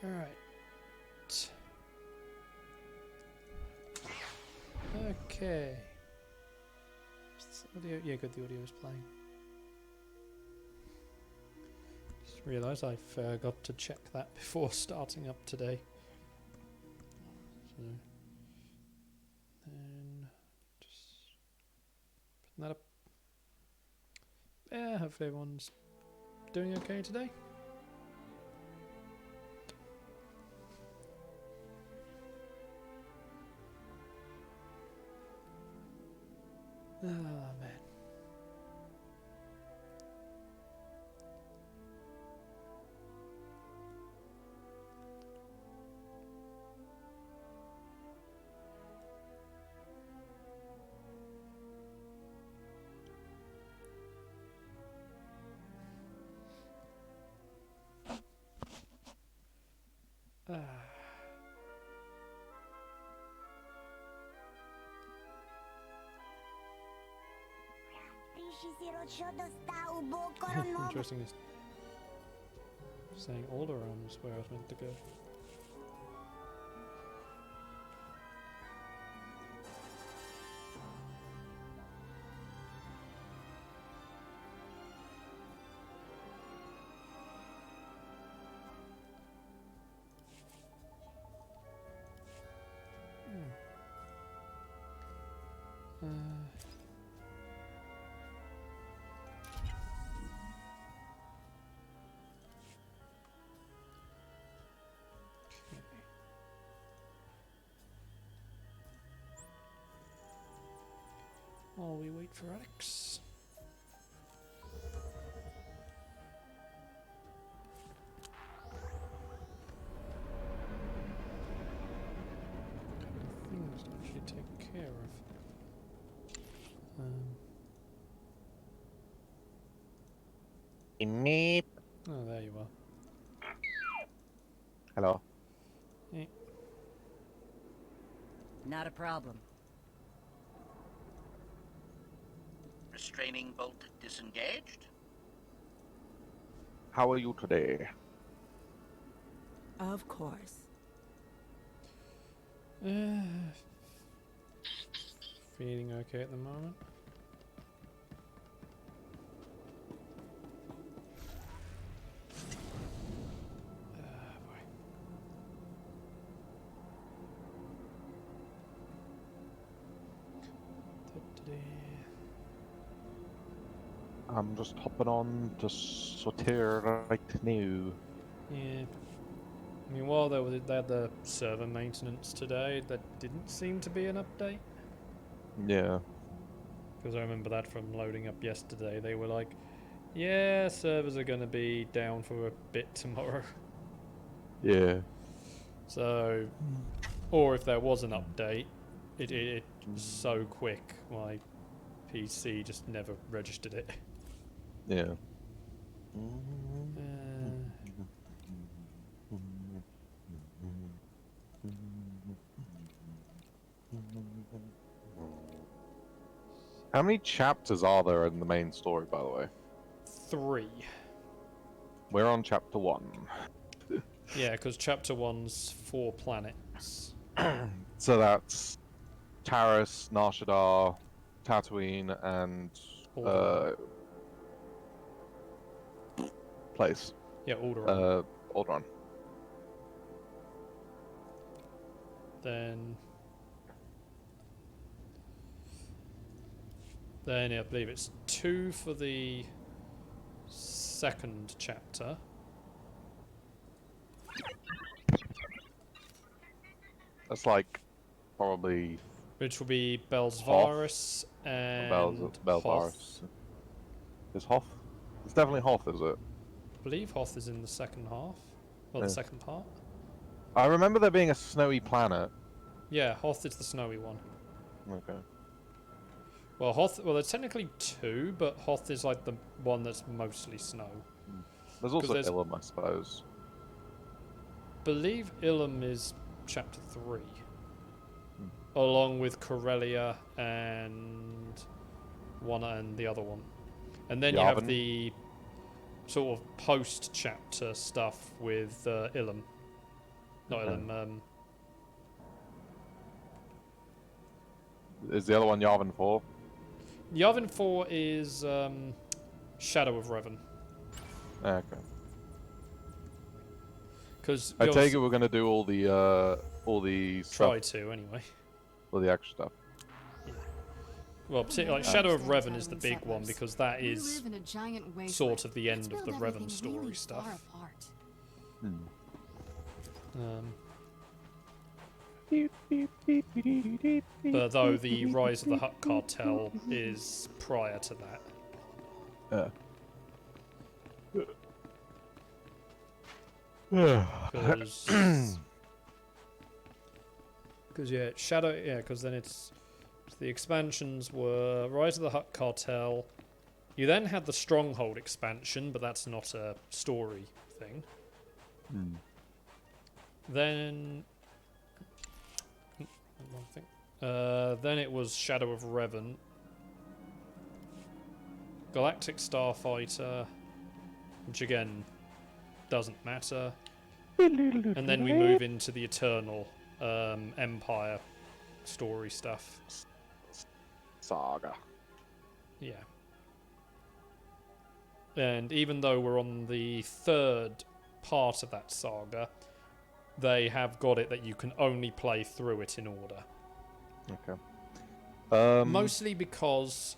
Alright. Okay. Audio, yeah, good, the audio is playing. Just realised I forgot to check that before starting up today. So, then just putting that up. Yeah, hopefully everyone's doing okay today. Oh man. Interesting is saying Alderaan is where I was meant to go. While we wait for Alex. Things to actually take care of. Meep. Oh, there you are. Hello. Hey. Not a problem. Restraining bolt disengaged. How are you today? Of course. Feeling okay at the moment. I'm just hopping on to Sotir right now. Yeah. I mean, while they had the server maintenance today, that didn't seem to be an update. Yeah. Because I remember that from loading up yesterday. They were like, yeah, servers are going to be down for a bit tomorrow. Yeah. So, or if there was an update, it was so quick, my PC just never registered it. Yeah. How many chapters are there in the main story, by the way? 3. We're on chapter 1. Yeah, because chapter 1's 4 planets. So that's Taris, Nar Shaddaa, Tatooine, and place. Yeah, Alderaan. Alderaan. Then yeah, I believe it's 2 for the second chapter. That's like probably. Which will be Belsvaris and Hoth. Belvaris. Is Hoth? It's definitely Hoth, is it? I believe Hoth is in the second half. Well, the second part. I remember there being a snowy planet. Yeah, Hoth is the snowy one. Okay. Well, there's technically 2, but Hoth is like the one that's mostly snow. There's also Ilum, I suppose. Believe Ilum is chapter 3. Along with Corellia and one and the other one. And then you have the sort of post-chapter stuff with Ilum. Not Okay. Ilum. Is the other one Yavin 4? Yavin 4 is Shadow of Revan. Okay. Because I take it we're gonna do all the try stuff, to anyway. all the extra stuff. Well, particularly like Shadow of Revan is the big one because that is sort of the end of the Revan story stuff. Hmm. But though the Rise of the Hutt Cartel is prior to that. Because yeah, because then it's the expansions were Rise of the Hutt Cartel. You then had the Stronghold expansion, but that's not a story thing. Hmm. Then then it was Shadow of Revan, Galactic Starfighter, which again doesn't matter, and then we move into the Eternal Empire story stuff. Saga. Yeah. And even though we're on the third part of that saga, they have got it that you can only play through it in order. Okay. Mostly because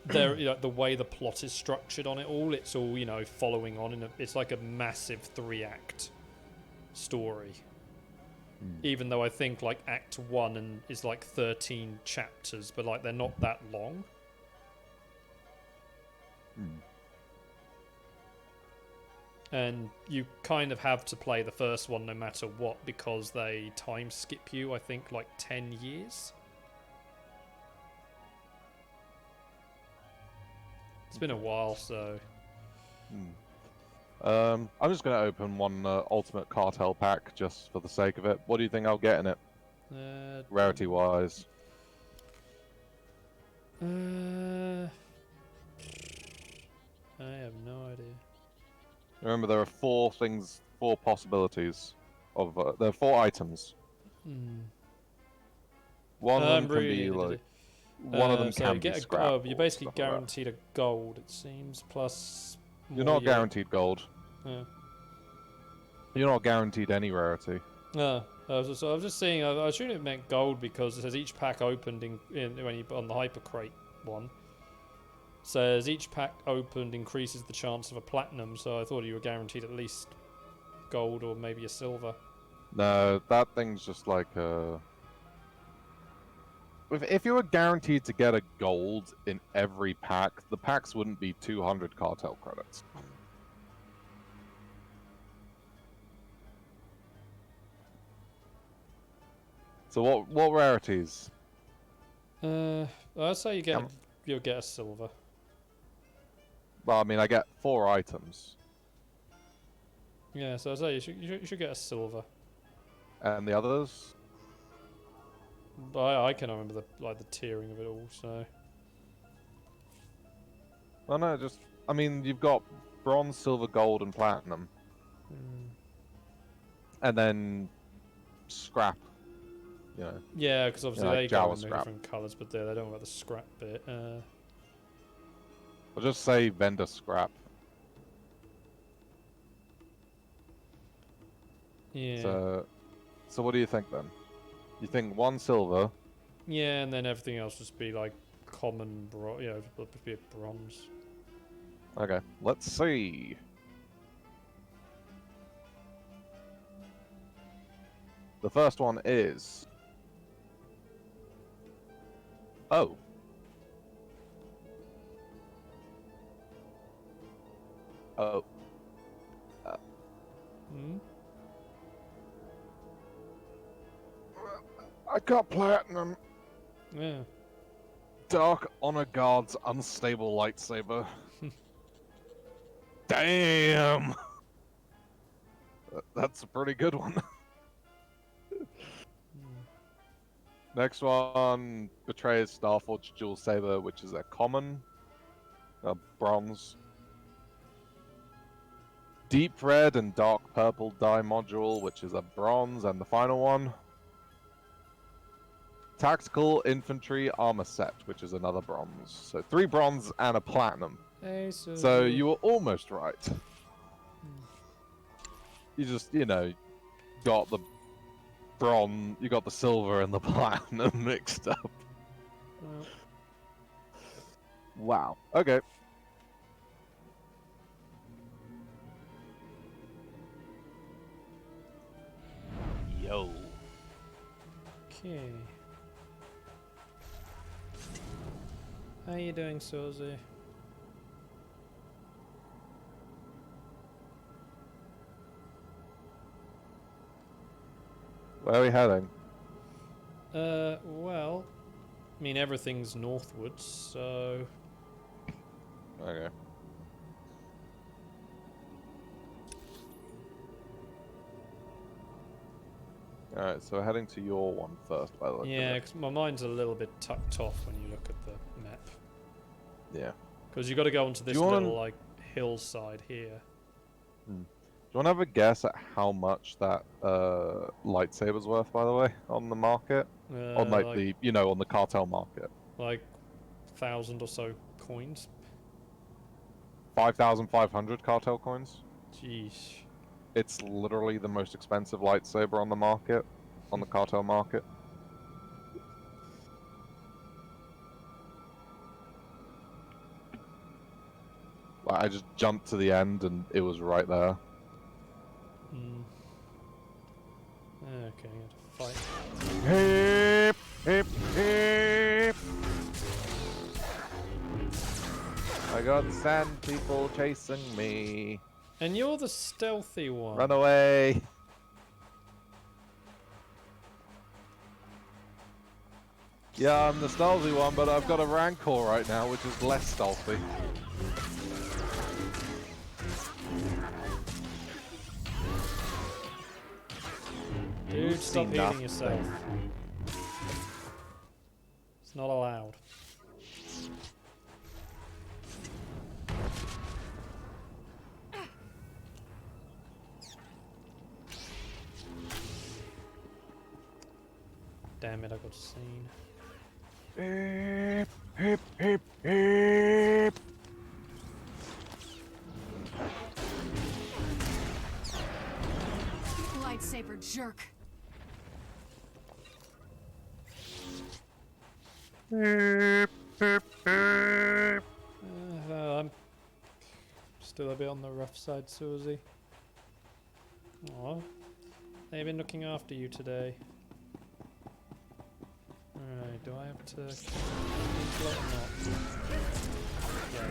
the way the plot is structured on it all, it's all, following on it's like a massive 3-act story. Even though I think like Act 1 is like 13 chapters, but like they're not that long. And you kind of have to play the first one no matter what because they time skip you, I think, like 10 years. It's been a while, so... I'm just going to open one Ultimate Cartel pack just for the sake of it. What do you think I'll get in it? Rarity-wise. I have no idea. Remember, there are 4 possibilities. There are 4 items. One of them can be like... One of them can be scrap. You're basically guaranteed a gold, it seems, plus... You're not guaranteed gold. Yeah. You're not guaranteed any rarity. No. I was just seeing... I assumed it meant gold because it says each pack opened on the Hyper Crate one. Says each pack opened increases the chance of a platinum, so I thought you were guaranteed at least gold or maybe a silver. No, that thing's just like if you were guaranteed to get a gold in every pack, the packs wouldn't be 200 cartel credits. So what rarities? I'd say you'll get a silver. Well, I mean, I get 4 items. Yeah, so I'd say you should get a silver. And the others? But I cannot remember the tiering of it all. So. Well, no, I mean, you've got bronze, silver, gold, and platinum, and then scrap. Yeah, because obviously they like go in the scrap. different colours, but they don't know about the scrap bit. I'll just say vendor scrap. Yeah. So what do you think then? You think 1 silver? Yeah, and then everything else just be like common just be a bronze. Okay, let's see. The first one is... Oh. Oh. I got platinum. Yeah. Dark Honor Guard's unstable lightsaber. Damn! That's a pretty good one. Next one, Betrayer's Starforged Dual Saber, which is a common. Bronze. Deep Red and Dark purple dye module, which is a bronze, and the final one. Tactical infantry armor set, which is another bronze. So 3 bronze and a platinum. Hey, So you were almost right. You just, you know, got the bronze, you got the silver and the platinum mixed up. Well. Wow. Okay. Yo. Okay. How you doing, Suzy? Where are we heading? Well, I mean everything's northwards, so... Okay. Alright, so we're heading to your one first, by the way. Yeah, because my mind's a little bit tucked off when you look at the map. Yeah. Because you got to go onto this little, like, hillside here. Do you want to have a guess at how much that lightsaber's worth, by the way, on the market? On like the, you know, on the cartel market. Like 1,000 or so coins. 5,500 cartel coins. Jeez. It's literally the most expensive lightsaber on the market, on the cartel market. Like, I just jumped to the end and it was right there. Okay, I had to fight. Hip, hip, hip. I got sand people chasing me. And you're the stealthy one. Run away. Yeah, I'm the stealthy one, but I've got a Rancor right now, which is less stealthy. Dude, stop healing yourself. It's not allowed. Damn it, I got seen. Hip, hip, hip, hip. Lightsaber jerk. Hip, hip, hip. I'm still a bit on the rough side, Suzy. Aw. They've been looking after you today. Alright, do I have to kill it or not? Yeah.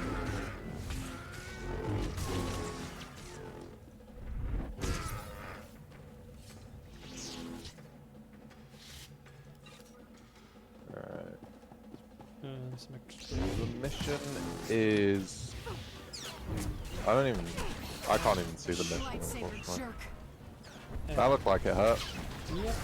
Alright. Some extra. The mission is... I can't even see the mission, unfortunately. That looked like it hurt. Yep.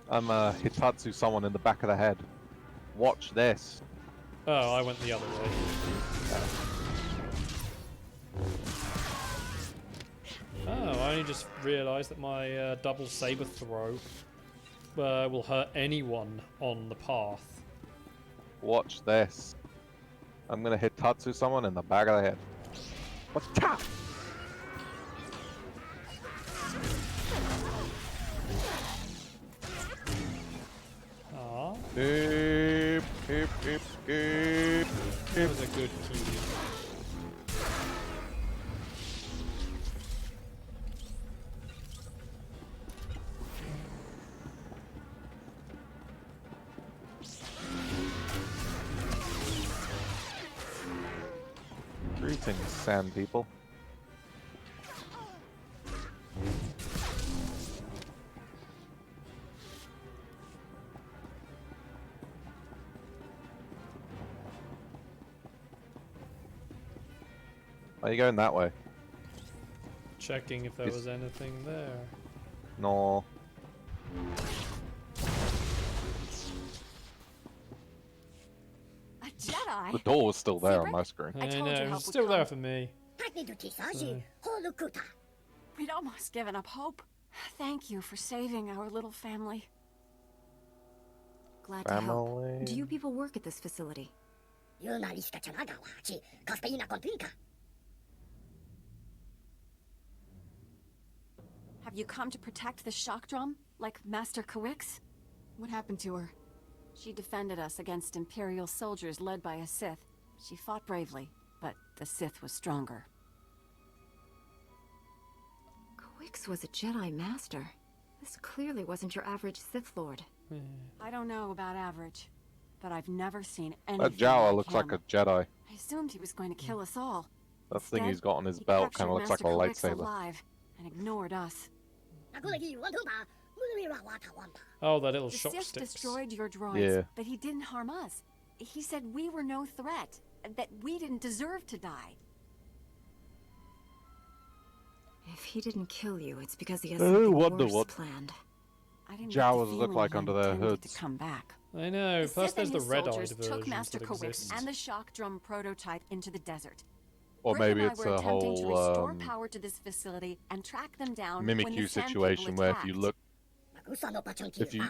I'm Hitatsu someone in the back of the head. Watch this. Oh, I went the other way. Oh, I only just realised that my double saber throw will hurt anyone on the path. Watch this. I'm gonna Hitatsu someone in the back of the head. What's top? Ah, Hip, hip, hip, hip, that hip. was a good key. Greetings, sand people. Are you going that way? Checking if there was anything there. No. Jedi? The door was still there on my screen. I told you know, help it's would still there come. for me. We'd almost given up hope. Thank you for saving our little family. Glad to help. Family. Do you people work at this facility? Have you come to protect the shock drum, like Master Kawix? What happened to her? She defended us against Imperial soldiers led by a Sith. She fought bravely, but the Sith was stronger. Kawix was a Jedi Master. This clearly wasn't your average Sith Lord. I don't know about average, but I've never seen anything That Jawa like looks him. like a Jedi. I assumed he was going to kill us all. That thing Instead, he's got on his he belt captured kind of looks like a Master Kawix lightsaber. alive and ignored us. Oh, that little The shock Sith sticks. destroyed your droids, Yeah. but he didn't harm us. He said we were no threat, that we didn't deserve to die. If he didn't kill you, it's because he has Who something wonder worse what planned. I didn't Jawas get the look feeling like he under their intended hoods. to come back. I know. The Plus, Sith there's and the his red-eyed soldiers took versions Master that Kawix exist. and the shock drum prototype into the desert. Or Brick maybe and I it's were a attempting to whole restore power to this facility and track them down mimic when you the Sand situation People where if you attacked. look,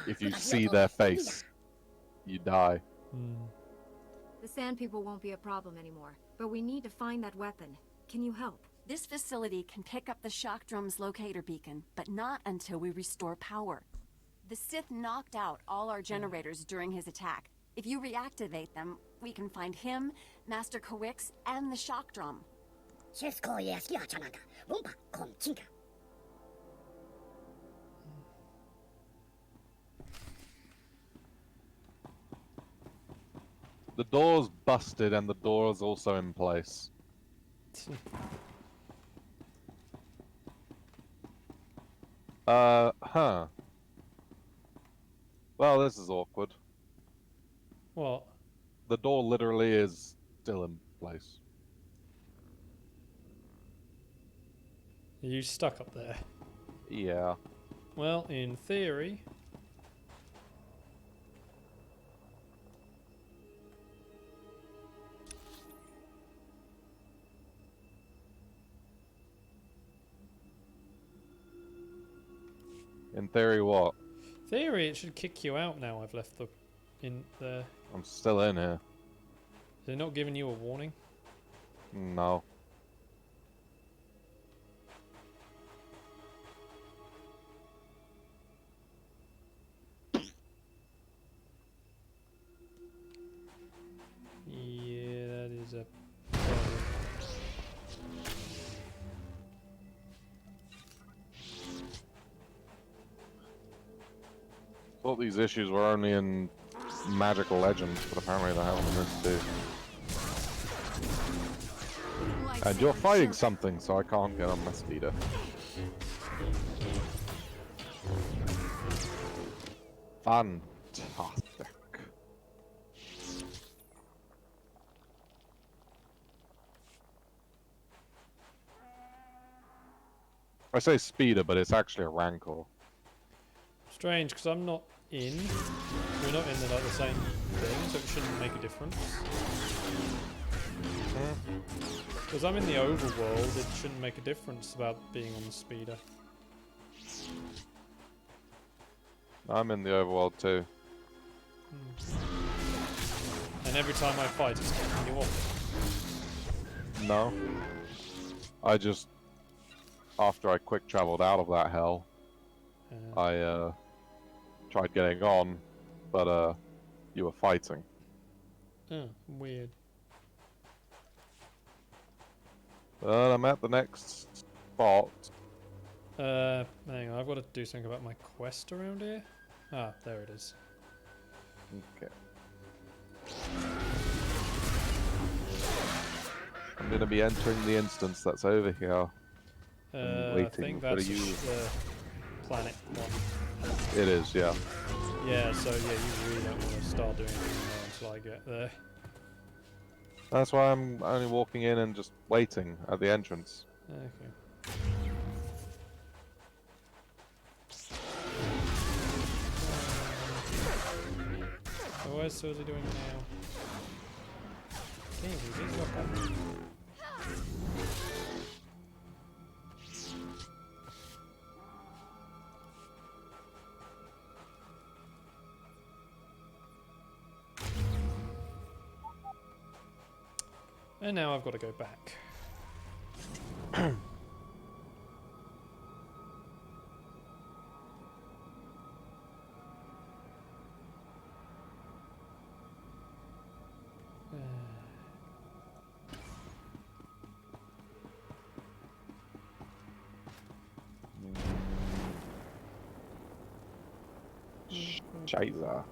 if you see their face, you die. The Sand People won't be a problem anymore, but we need to find that weapon. Can you help? This facility can pick up the shock drum's locator beacon, but not until we restore power. The Sith knocked out all our generators during his attack. If you reactivate them, we can find him, Master Kawix, and the shock drum. The door's busted and the door's also in place. Huh. Well, this is awkward. What? The door literally is still in place. Are you stuck up there? Yeah. Well, in theory... In theory, what? Theory, it should kick you out now I've left the... in there. I'm still in here. Is it not giving you a warning? No. Yeah, that is a problem. Thought these issues were only in Magical Legends, but apparently they have them in this too. And you're fighting something, so I can't get on my speeder. Fantastic. I say speeder, but it's actually a Rancor. Strange, because I'm not in. We're not in the same thing, so it shouldn't make a difference. Because I'm in the overworld, it shouldn't make a difference about being on the speeder. I'm in the overworld too. And every time I fight, it's kicking you off. No. I just... After I quick traveled out of that hell, I tried getting on, but you were fighting. Oh, weird. But I'm at the next spot. Hang on, I've got to do something about my quest around here. Ah, there it is. Okay. I'm gonna be entering the instance that's over here. I waiting think for that's you. the planet one. It is, yeah. Yeah, so yeah, you really don't want to start doing anything there until I get there. That's why I'm only walking in and just waiting at the entrance. Okay. So what else is he doing now? he's not bad. And now I've got to go back. Scheiße.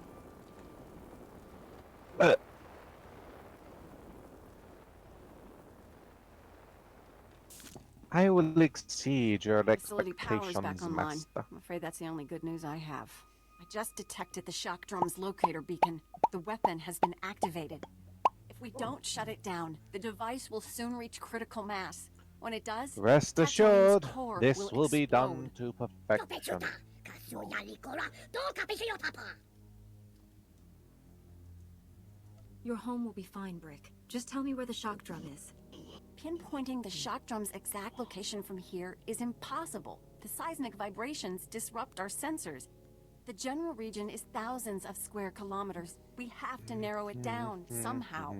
I will exceed your Facility power's expectations, back online. master. I'm afraid that's the only good news I have. I just detected the shock drum's locator beacon. The weapon has been activated. If we don't shut it down, the device will soon reach critical mass. When it does, Rest Tatooine's assured, core this will be done explode. to perfection. Your home will be fine, Brick. Just tell me where the shock drum is. Pinpointing the shock drum's exact location from here is impossible. The seismic vibrations disrupt our sensors. The general region is thousands of square kilometers. We have to narrow it down somehow.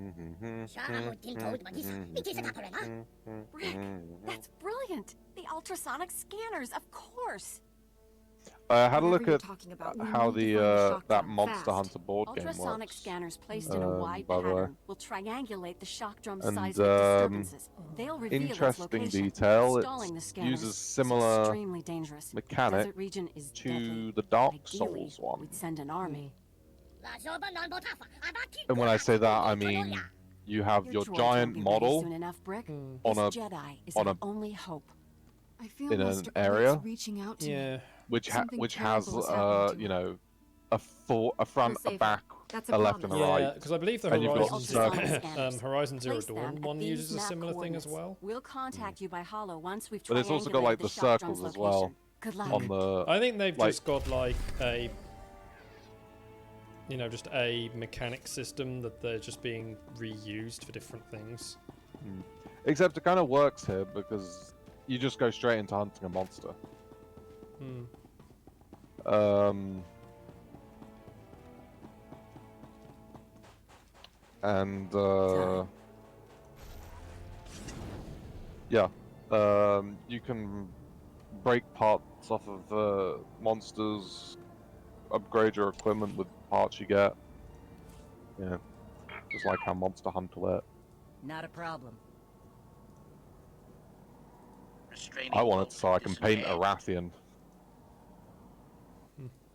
Rick, that's brilliant! The ultrasonic scanners, of course! I had a Whatever look you're at talking about, we how need to the find the shock that drum Monster fast. Hunter board game Ultrasonic works. scanners placed in a wide by the way. pattern will triangulate the shock drum's And, seismic disturbances. They'll reveal its Interesting location. detail. Stalling the It scanners uses is similar extremely dangerous. The mechanic desert region is to deadly. the Dark Ideally, Souls one. we'd send an army. And when I say that, I mean you have your droids won't giant be ready model soon enough, Brick. on This a Jedi is on our a only hope. I feel in an Master area? Code's reaching out to me. Yeah. which Something has terrible is happening to you her. know a front, We'll a save back, her. That's a a left, and a promise. Yeah, right. because I believe the And you've got Horizon ultrasonic Zero, scanners. Horizon Zero Place them Dawn at one these uses a map similar thing as coordinates. well. We'll contact you by holo once we've But it's also got like triangulated the shock circles drum's as well location. Good luck. on the. I think they've like- just got like a, you know, just a mechanic system that they're just being reused for different things. Except it kind of works here because you just go straight into hunting a monster. And yeah, you can break parts off of monsters, upgrade your equipment with parts you get. Yeah, just like how Monster Hunter works. Not a problem. I want it so I can paint a Disengage. Rathian.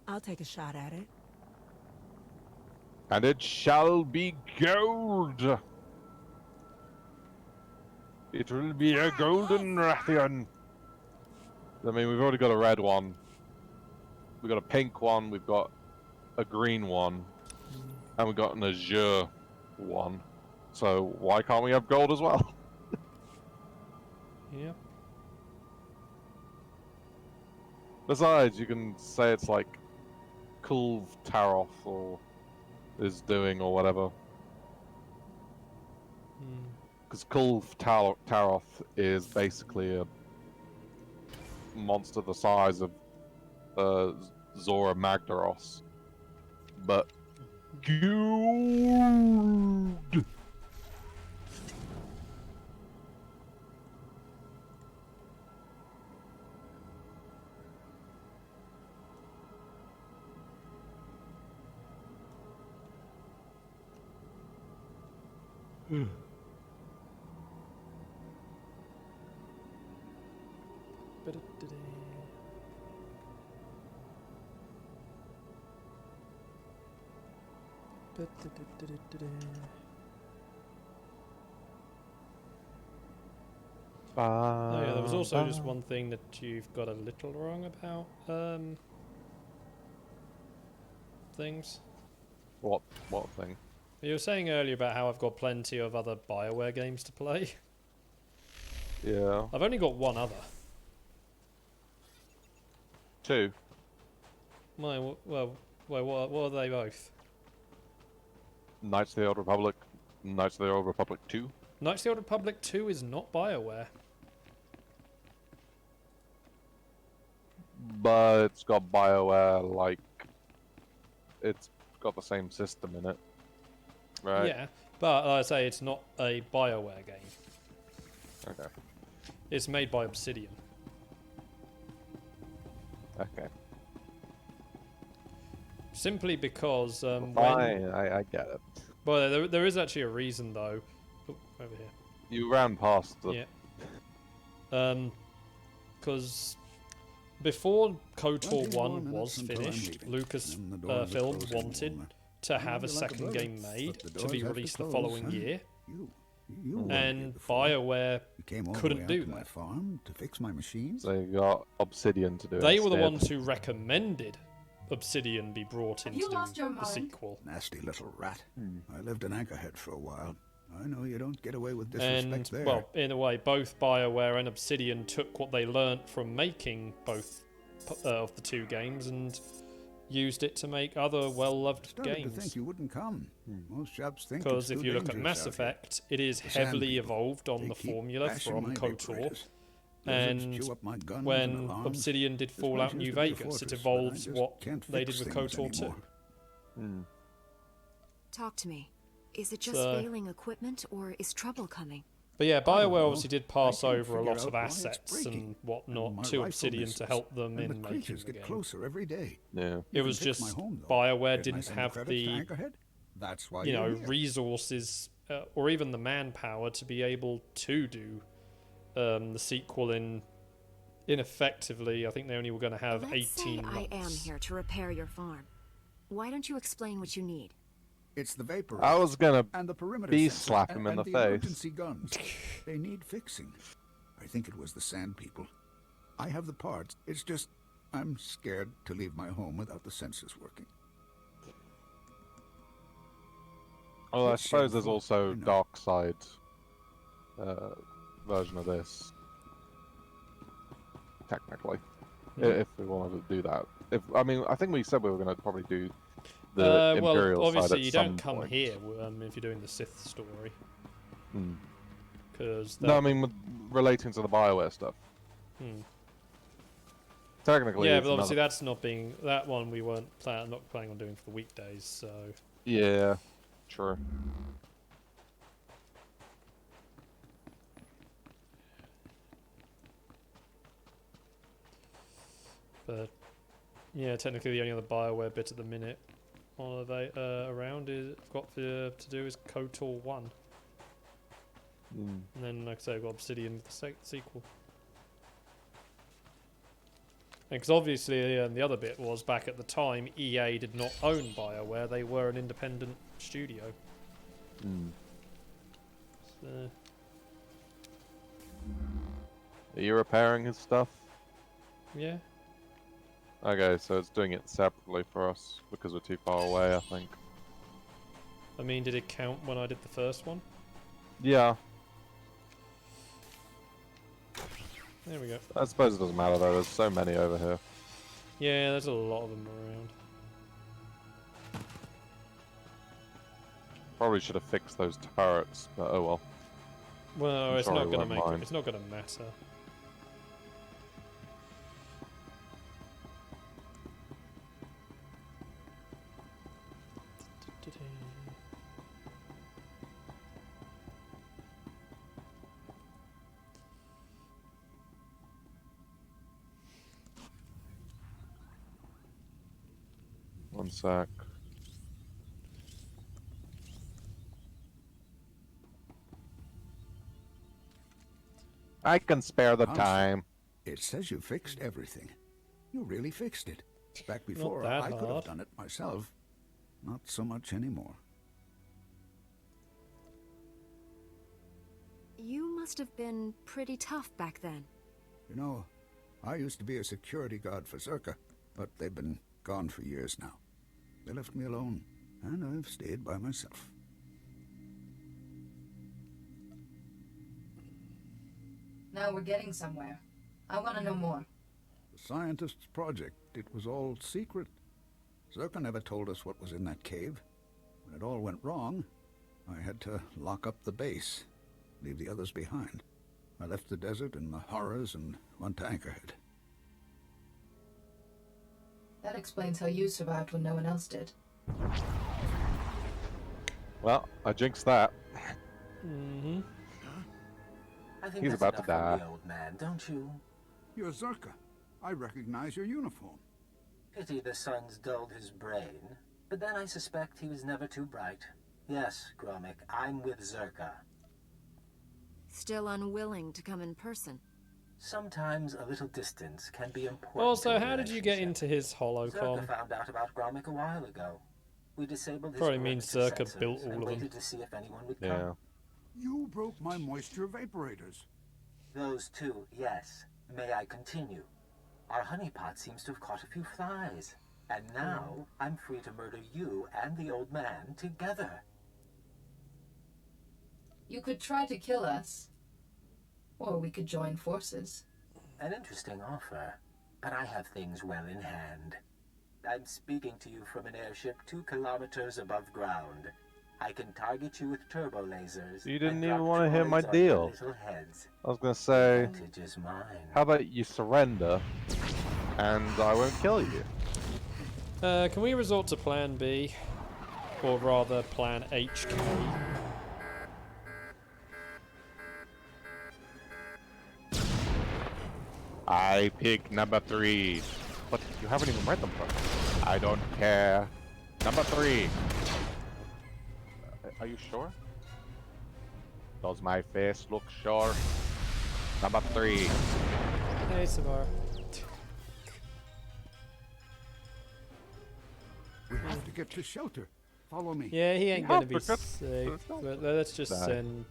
I'll take a shot at it. And it shall be gold! It will be a golden Rathian! I mean, we've already got a red one. We've got a pink one, we've got a green one, and we've got an azure one. So why can't we have gold as well? Yeah. Besides, you can say it's like Kulv Taroth or is doing or whatever. Because Kulv Taroth is basically a monster the size of Zora Magdaros. But gold! Oh yeah, there was also just one thing that you've got a little wrong about things. What thing? You were saying earlier about how I've got plenty of other BioWare games to play. Yeah. I've only got one other. 2. Well, what are they both? Knights of the Old Republic Knights of the Old Republic 2? Knights of the Old Republic 2 is not BioWare. But it's got BioWare, like... It's got the same system in it. Right? Yeah, but like I say, it's not a BioWare game. Okay. It's made by Obsidian. Okay. Simply because Fine, I get it. Well, there is actually a reason though. Oh, over here. You ran past the... Yeah. Because before KOTOR 1 was finished, Lucasfilm wanted to have a second game made to be released the following year. And BioWare couldn't do that. They got Obsidian to do it. They were the ones who recommended Obsidian be brought in to do the sequel. Nasty little rat. I lived in Anchorhead for a while. I know you don't get away with disrespect there. Well, in a way, both BioWare and Obsidian took what they learnt from making both of the two games and used it to make other well-loved games. To think you wouldn't come. Most chaps think because if you look at Mass Effect, it is heavily evolved on the formula from KOTOR. And when Obsidian did Fallout New Vegas, it evolves what they did with KOTOR 2. Talk to me. Is it just failing equipment, or is trouble coming? But yeah, BioWare obviously did pass over a lot of assets and whatnot to Obsidian to help them in making the game. Closer every day. Yeah. It was just BioWare didn't have the, resources or even the manpower to be able to do the sequel in effectively. I think they only were going to have 18 months. I am here to repair your farm. Why don't you explain what you need? It's the vapor. I was gonna and the perimeter bee slap him in the face. Emergency guns. They need fixing. I think it was the sand people. I have the parts. It's just I'm scared to leave my home without the sensors working. Well, I suppose there's also dark side version of this. Technically, if we wanted to do that. I think we said we were going to probably do the Imperial obviously side at you some don't come point. here if you're doing the Sith story. Because no, I mean relating to the BioWare stuff. Technically, yeah, but obviously that's not being that one. We weren't not planning on doing for the weekdays, so yeah, true. But yeah, technically the only other BioWare bit at the minute around is to do is KOTOR 1. And then, like I say, I've got Obsidian with the sequel. Because obviously the other bit was back at the time EA did not own BioWare; they were an independent studio. So. Are you repairing his stuff? Yeah. Okay, so it's doing it separately for us because we're too far away, I think. I mean, did it count when I did the first one? Yeah. There we go. I suppose it doesn't matter though, there's so many over here. Yeah, there's a lot of them around. Probably should have fixed those turrets, but oh well. Well, it's not going to make it. It's not going to matter. One sec. I can spare the time. It says you fixed everything. You really fixed it. Back before, I could have done it myself. Not so much anymore. You must have been pretty tough back then. You know, I used to be a security guard for Zerka, but they've been gone for years now. They left me alone, and I've stayed by myself. Now we're getting somewhere. I want to know more. The scientist's project, it was all secret. Zerka never told us what was in that cave. When it all went wrong, I had to lock up the base, leave the others behind. I left the desert and the horrors and went to Anchorhead. That explains how you survived when no one else did. Well, I jinxed that. Mm-hmm. I think He's that's about to enough from die. the old man, don't you? You're Zerka. I recognize your uniform. Pity the sun's dulled his brain, but then I suspect he was never too bright. Yes, Gromik, I'm with Zerka. Still unwilling to come in person. Sometimes a little distance can be important. Also, to a how did you get relationship. into his holocom? Zerka found out about Gromik a while ago. We disabled his Probably means perimeter Zerka built sensors all and of them. waited to see if anyone would come. Yeah. You broke my moisture vaporators. Those two, yes. May I continue? Our honeypot seems to have caught a few flies. And now, I'm free to murder you and the old man together. You could try to kill us. Or we could join forces. An interesting offer, but I have things well in hand. I'm speaking to you from an airship 2 kilometers above ground. I can target you with turbo lasers. You didn't and even drop want to hear my droids on your deal. little heads. I was gonna The say, advantage is mine. how about you surrender, and I won't kill you. Can we resort to Plan B? Or rather, Plan HK? I pick number 3. But you haven't even read them first. I don't care. Number 3. Are you sure? Does my face look sure? Number 3. Hey, Samara. We have to get to shelter. Follow me. Yeah, he ain't Yeah, gonna be because- safe. But let's just Die. send...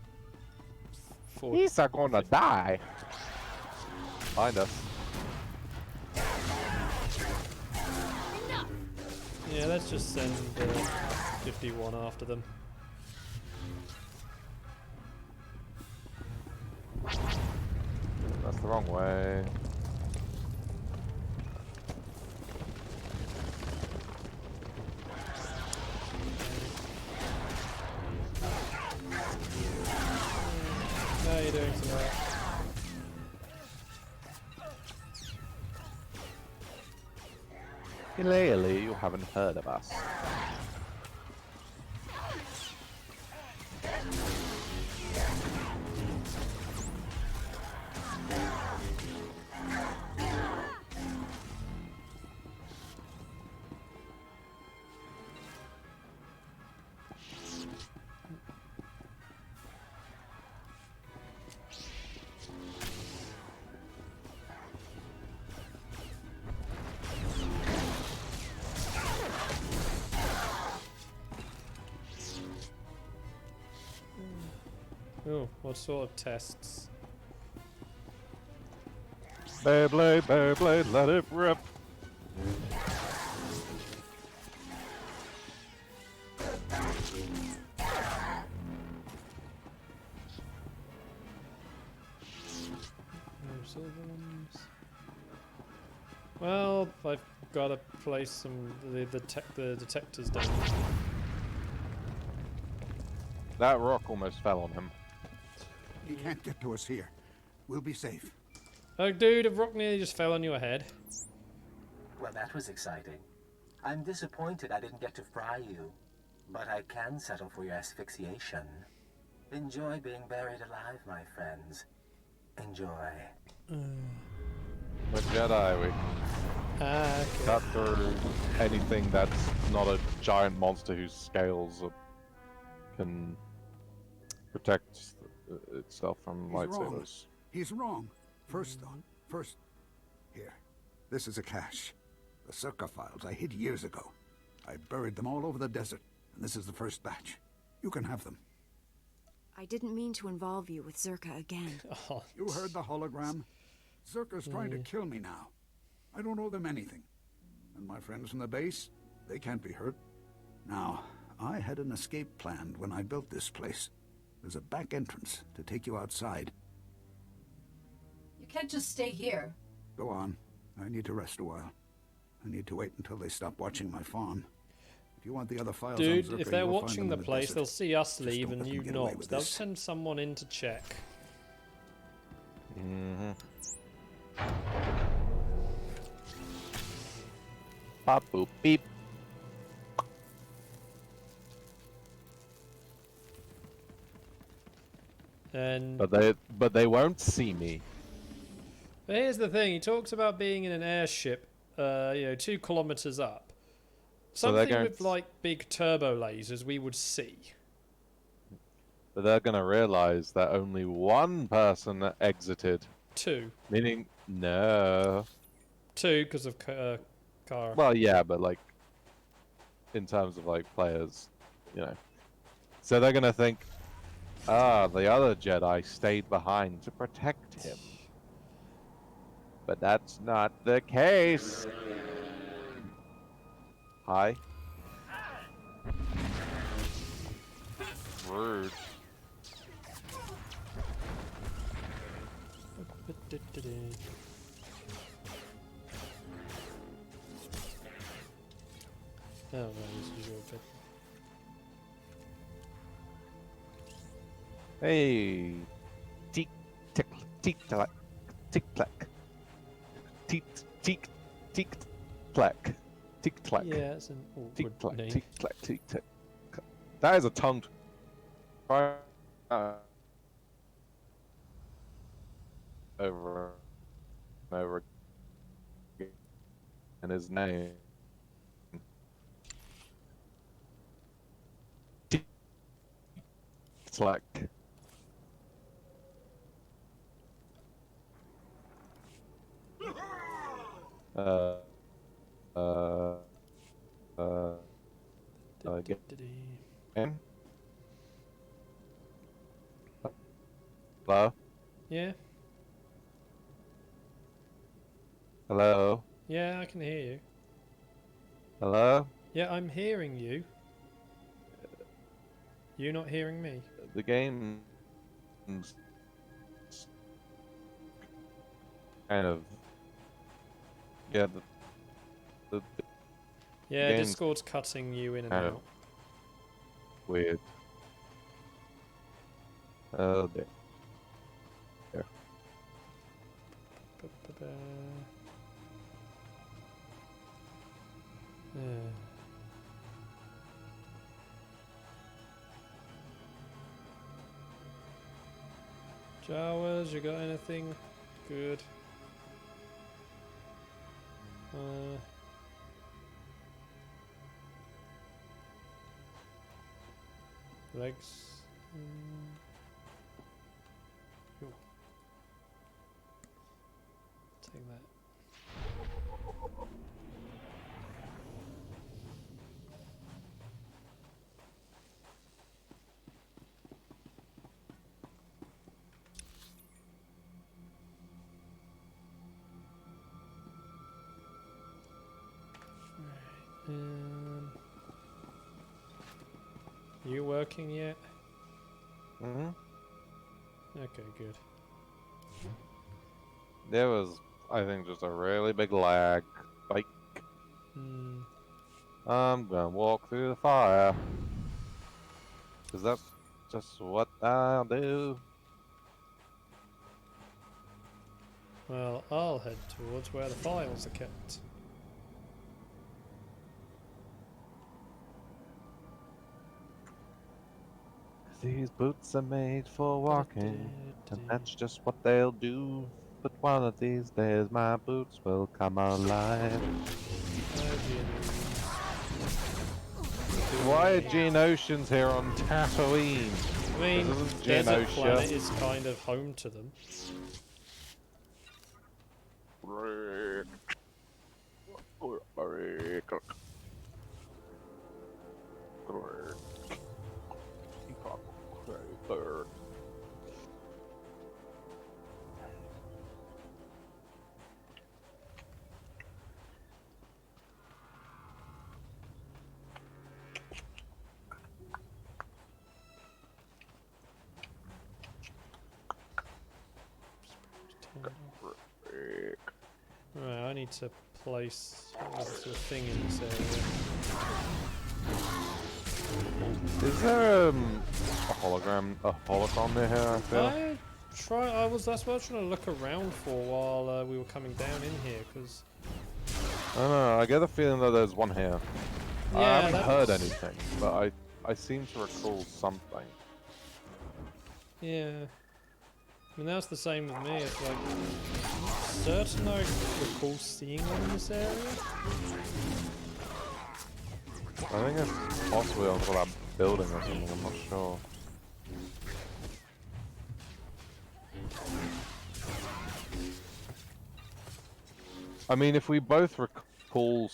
He's are gonna die. Find us. Yeah, let's just send 51 after them. That's the wrong way. How you doing, Samara? Clearly, you haven't heard of us. Oh, what sort of tests? Beyblade, Beyblade, let it rip. No silver ones. Well, I've got to place some the detectors down. That rock almost fell on him. He can't get to us here. We'll be safe. Oh, dude, a rock nearly just fell on your head. Well, that was exciting. I'm disappointed I didn't get to fry you, but I can settle for your asphyxiation. Enjoy being buried alive, my friends. Enjoy. The Jedi, we Okay. cut through anything that's not a giant monster whose scales can protect itself from He's wrong. lightsabers. He's wrong. First thought. First. Here. This is a cache. The Circa files I hid years ago. I buried them all over the desert, and this is the first batch. You can have them. I didn't mean to involve you with Zerka again. Oh, You heard the hologram? Zerka's trying to kill me now. I don't owe them anything. And my friends from the base, they can't be hurt. Now, I had an escape planned when I built this place. There's a back entrance to take you outside. You can't just stay here. Go on. I need to rest a while. I need to wait until they stop watching my farm. If you want the other files on Dude, Zerka, if they're you'll find watching them the in place, desert. they'll see us Just leave don't and let you them get away not. with They'll this. send someone in to check. Mm-hmm. Pop boop beep. And But they won't see me. but here's the thing: he talks about being in an airship, 2 kilometers up. So they're Something going with like big turbo lasers we would see. But they're gonna realize that only one person exited. 2. Meaning, no. 2 because of car. Well, yeah, but like, in terms of like players, you know. So they're gonna think, the other Jedi stayed behind to protect him. But that's not the case. Hi. Rude. Oh, no, this is your bit. Hey. Tick, tick, tick, tack, tick, tack. Tick, tick, tick, clack. Tick, clack. Yeah, it's an Tick, awkward clack, name. tick, clack, tick, tack. That is a tongue try over and over again. And his name. Tick, clack. Again. Hello? Yeah? Hello? Yeah, I can hear you. Hello? Yeah, I'm hearing you. You not hearing me? The game kind of the Yeah, game's Discord's cutting you in and kind of out. weird. Oh dear. There. Ba-ba-ba. Jawas, you got anything good? Legs. Cool. Take that. You working yet? Mm-hmm. Okay, good. There was, I think, just a really big lag. Like, I'm gonna walk through the fire. Cause that's just what I'll do. Well, I'll head towards where the files are kept. These boots are made for walking, and that's just what they'll do. But one of these days, my boots will come alive. Why are Geonosians here on Tatooine? I mean, This isn't desert Geonosia. planet is kind of home to them. Right, I need to place the thing in this area. Is there a holocron near here? I feel. That's what I was trying to look around for while we were coming down in here, because I don't know. I get the feeling that there's one here. yeah, I haven't heard anything, but I seem to recall something. Yeah. I mean, that's the same with me. It's like, I'm certain I recall seeing one in this area. I think it's possibly on that building or something. I'm not sure. I mean, if we both recall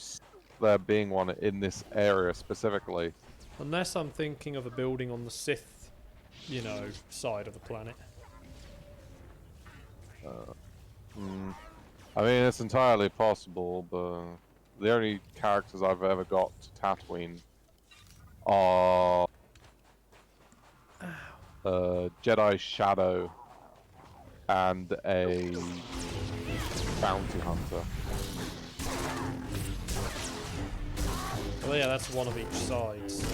there being one in this area specifically. Unless I'm thinking of a building on the Sith, you know, side of the planet. I mean, it's entirely possible, but the only characters I've ever got to Tatooine are Jedi Shadow and a bounty hunter. Well, yeah, that's one of each side, so...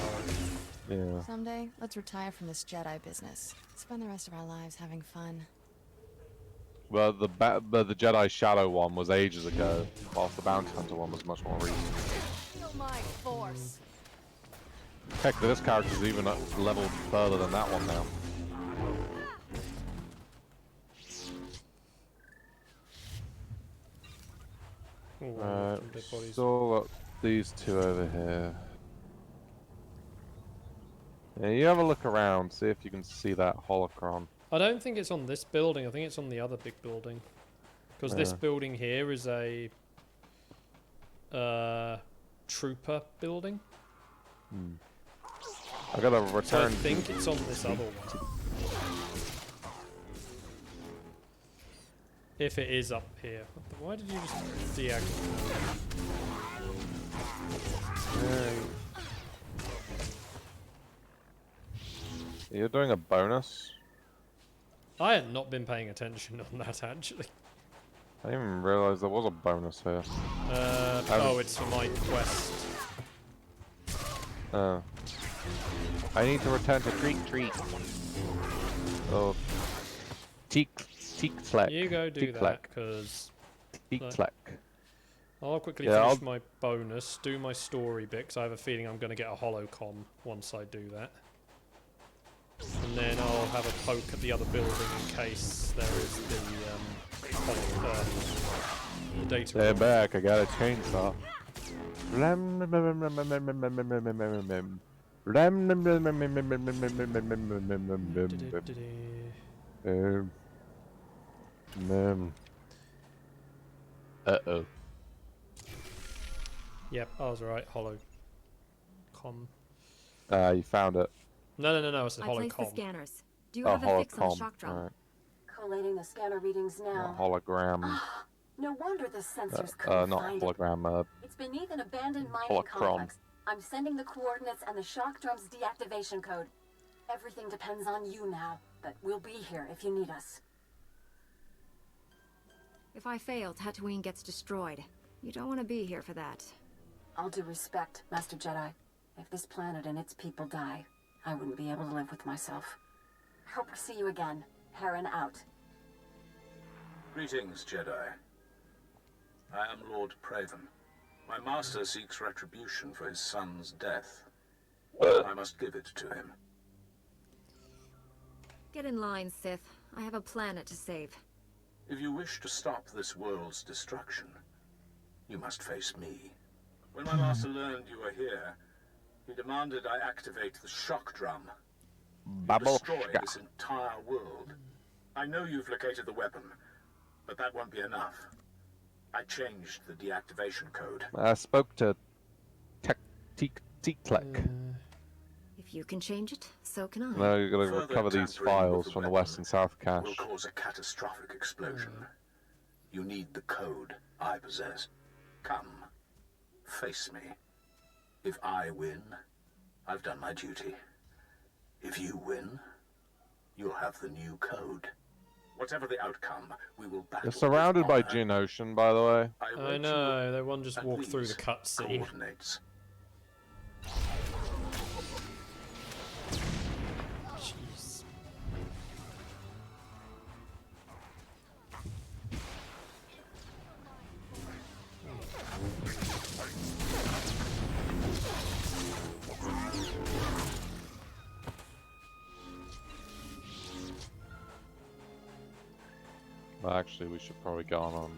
Yeah. Someday, let's retire from this Jedi business. Spend the rest of our lives having fun. Well, the Jedi Shadow one was ages ago, whilst the bounty hunter one was much more recent. Feel my force. Heck, this character's even a level further than that one now. Still got these two over here. Yeah, you have a look around, see if you can see that holocron. I don't think it's on this building, I think it's on the other big building. Because this building here is a trooper building. I gotta return. So I think it's on this other one. If it is up here. Why did you just deactivate? You're doing a bonus? I had not been paying attention on that, actually. I didn't even realize there was a bonus here. Oh, it's for my quest. I need to return to Treat. Oh. Teak Fleck. You go do that, because... I'll quickly finish my bonus, do my story bit, because I have a feeling I'm going to get a holocom once I do that. And then I'll have a poke at the other building in case there is the data. Stay back, I got a chainsaw. Uh-oh. Yep, I was right, holocom. You found it. No, it's a holocom. I placed the scanners. Do you have a fix on the shock drum? Right. Collating the scanner readings now. Hologram. No wonder the sensors couldn't not find hologram, it. It's beneath an abandoned mining complex. I'm sending the coordinates and the shock drum's deactivation code. Everything depends on you now, but we'll be here if you need us. If I fail, Tatooine gets destroyed. You don't want to be here for that. All due respect, Master Jedi. If this planet and its people die, I wouldn't be able to live with myself. Hope to see you again. Heron out. Greetings, Jedi. I am Lord Praven. My master seeks retribution for his son's death. I must give it to him. Get in line, Sith. I have a planet to save. If you wish to stop this world's destruction, you must face me. When my master learned you were here, he demanded I activate the shock drum. Destroy this entire world. I know you've located the weapon, but that won't be enough. I changed the deactivation code. I spoke to Teak-Tlek. If you can change it, so can I. No, you've got to recover these files from the West and South cache. Will cause a catastrophic explosion. You need the code I possess. Come, face me. If I win, I've done my duty. If you win, you'll have the new code. Whatever the outcome, we will battle. You're surrounded by Geonosian, by the way. I know, they won't just walk through the cutscene. Actually, we should probably go on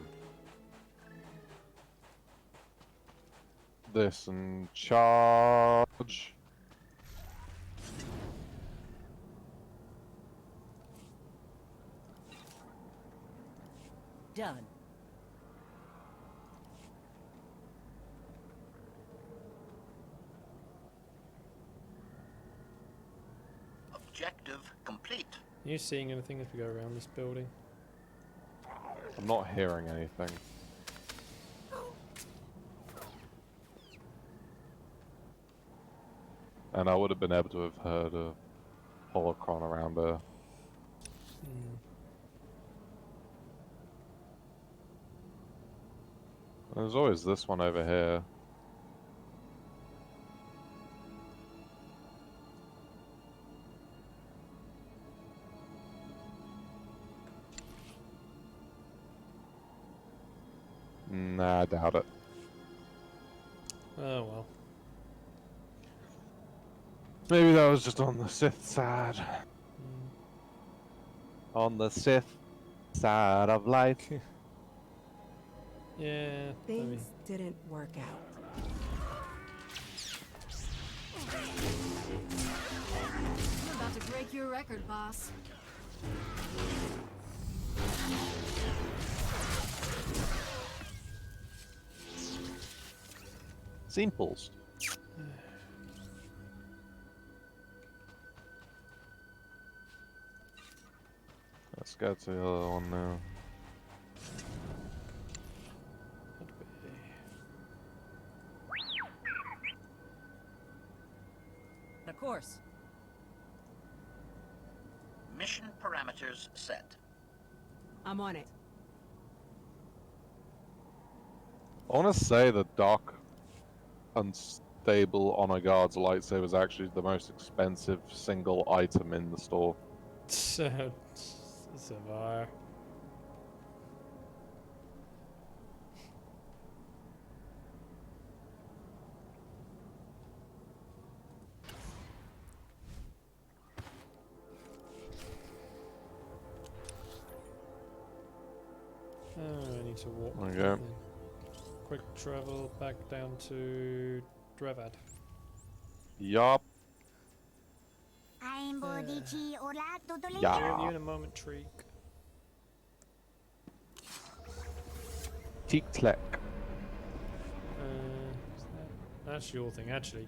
this and charge. Done. Objective complete. Are you seeing anything as we go around this building? I'm not hearing anything. And I would have been able to have heard a holocron around her. There's always this one over here. Nah, I doubt it. Oh well. Maybe that was just on the Sith side. On the Sith side of life. Yeah. Things didn't work out. I'm about to break your record, boss. Simples. Let's go to the other one now. The course. Mission parameters set. I'm on it. I want to say the Doc Unstable Honor Guard's lightsaber is actually the most expensive single item in the store. Savar. Oh, I need to walk. Okay. Quick travel back down to Drevad. Yup. Yeah. You in a moment, Treek. Tick-clack. That's your thing, actually.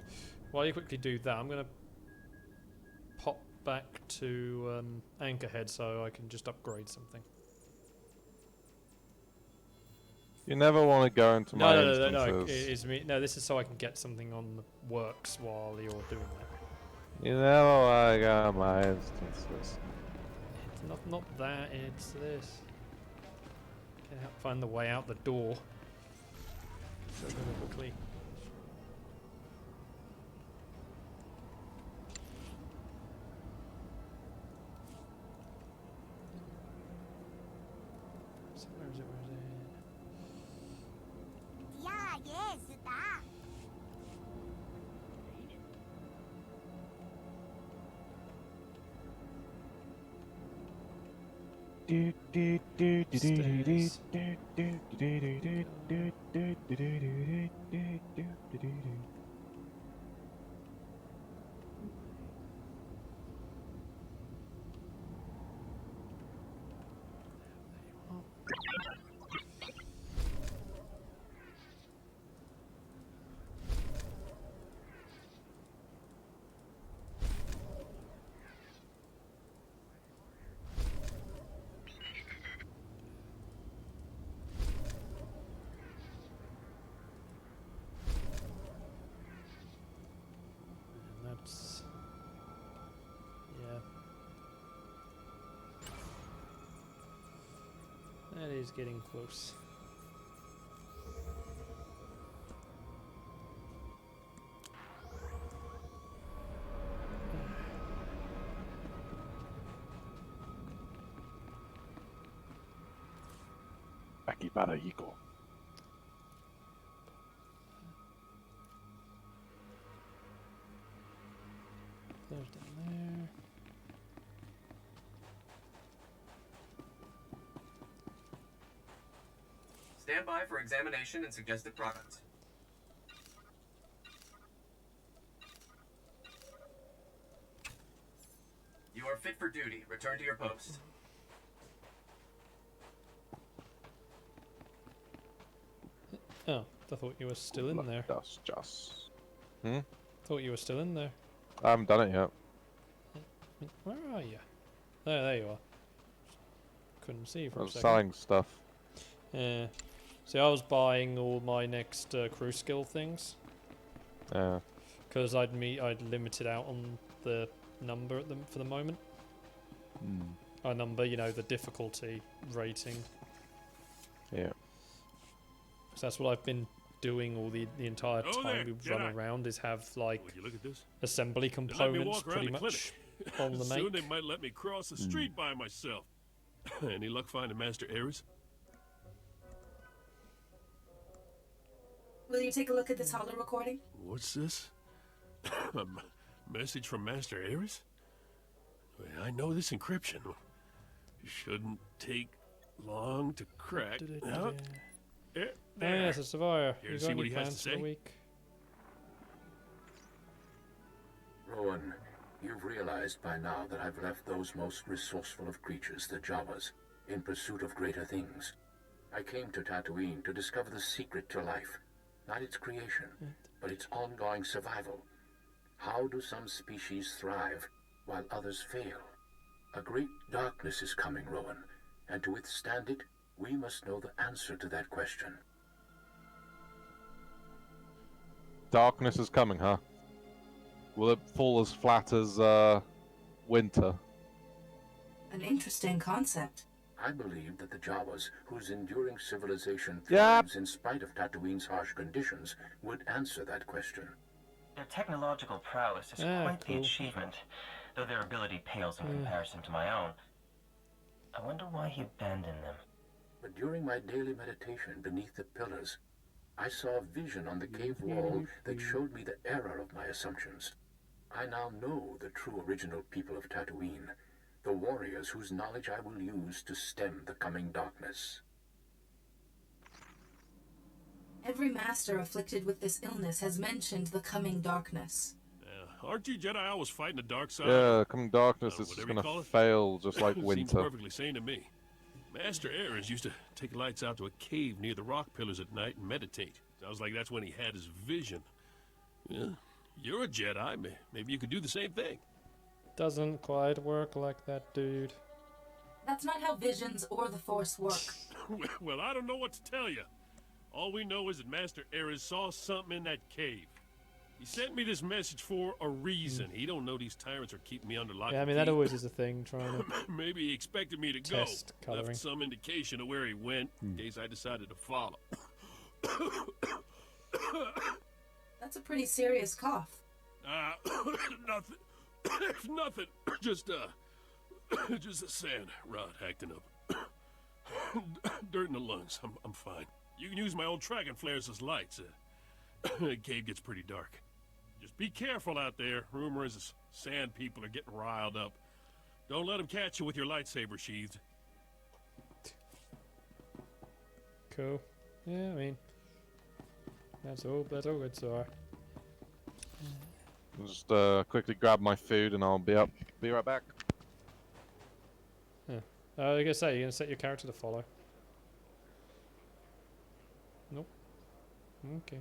While you quickly do that, I'm gonna pop back to Anchorhead so I can just upgrade something. You never want to go into my instances. No. It's me. No, this is so I can get something on the works while you're doing that. You never want to go into my instances. It's not that. It's this. Can help find the way out the door. So really quickly. So where is it? That is getting close. Aquí para Ico. There's down there. Stand by for examination and suggested products. You are fit for duty. Return to your post. Oh, I thought you were still in there. That's just. Hmm? Thought you were still in there. I haven't done it yet. Where are you? There you are. Couldn't see for I a was second. selling stuff. Yeah. See, I was buying all my next crew skill things. Yeah. Because I'd limited out on the number at them for the moment. I number, you know, the difficulty rating. Yeah. So that's what I've been doing all the entire time we run around, is have like assembly components pretty much on the make. Soon they might let me cross the street by myself. Any luck finding Master Ares? Will you take a look at this holo recording? What's this? A message from Master Ares? I know this encryption. Shouldn't take long to crack. Oh yes, it's Savaya. Here You to got see what any he has plans to for the say? week? Rowan, you've realized by now that I've left those most resourceful of creatures, the Jawas, in pursuit of greater things. I came to Tatooine to discover the secret to life. Not its creation, but its ongoing survival. How do some species thrive while others fail? A great darkness is coming, Rowan, and to withstand it, we must know the answer to that question. Darkness is coming, huh? Will it fall as flat as winter? An interesting concept. I believe that the Jawas, whose enduring civilization thrives in spite of Tatooine's harsh conditions, would answer that question. Their technological prowess is quite the achievement, though their ability pales in comparison to my own. I wonder why he abandoned them. But during my daily meditation beneath the pillars, I saw a vision on the cave wall that showed me the error of my assumptions. I now know the true original people of Tatooine, the warriors whose knowledge I will use to stem the coming darkness. Every master afflicted with this illness has mentioned the coming darkness. Aren't you Jedi always fighting the dark side? Yeah, coming darkness is whatever going you call to it. fail just like Seems winter. perfectly sane to me. Master Ares used to take lights out to a cave near the rock pillars at night and meditate. Sounds like that's when he had his vision. Yeah, you're a Jedi. Maybe you could do the same thing. Doesn't quite work like that, dude. That's not how visions or the Force work. Well, I don't know what to tell you. All we know is that Master Ares saw something in that cave. He sent me this message for a reason. He don't know these tyrants are keeping me under lock. Yeah, I mean, that always is a thing, trying to Maybe he expected me to test go. coloring. Left some indication of where he went in case I decided to follow. That's a pretty serious cough. Nothing. Nothing. Just a sand rot acting up. Dirt in the lungs. I'm fine. You can use my old tracking flares as lights. The cave gets pretty dark. Just be careful out there. Rumor is the sand people are getting riled up. Don't let them catch you with your lightsaber sheathed. Cool. Yeah, I mean, that's all good, so I'll just quickly grab my food and I'll be right back. Yeah. I was gonna say, you're gonna set your character to follow. Nope. Okay.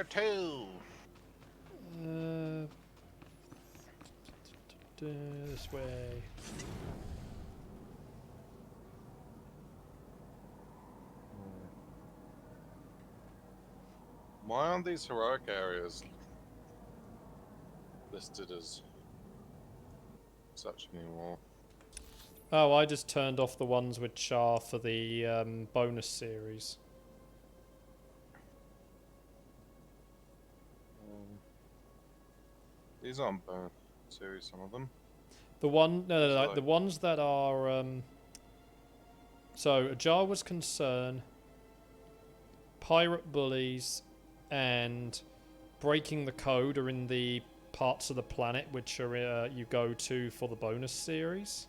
to? This way. Why aren't these heroic areas listed as such anymore? Oh, I just turned off the ones which are for the bonus series. These aren't bonus series, some of them. The the ones that are so Ajar was Concern, Pirate Bullies, and Breaking the Code are in the parts of the planet which are you go to for the bonus series.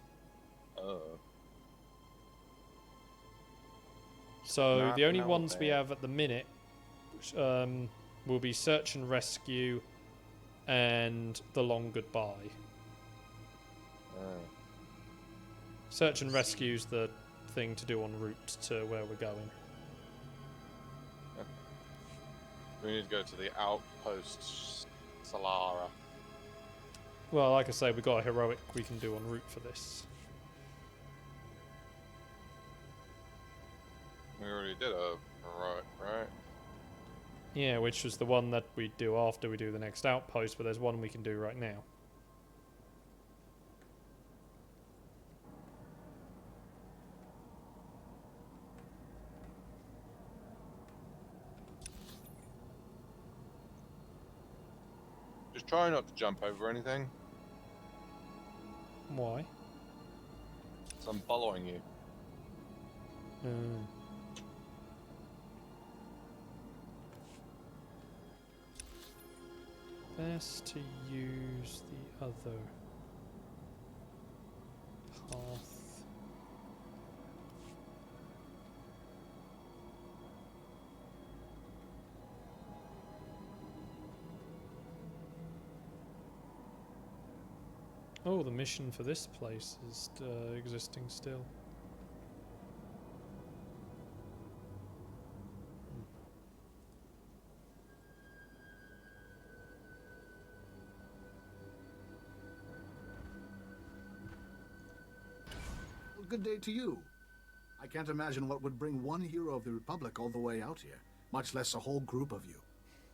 So the only ones we have at the minute will be Search and Rescue and The Long Goodbye. Search and Rescue's the thing to do en route to where we're going. We need to go to the outpost Solara. Well, like I say, we got a heroic we can do en route for this. We already did a heroic, right? Yeah, which was the one that we do after we do the next outpost, but there's one we can do right now. Just try not to jump over anything. Why? So I'm following you. Best to use the other path. Oh, the mission for this place is existing still. Good day to you. I can't imagine what would bring one hero of the Republic all the way out here, much less a whole group of you.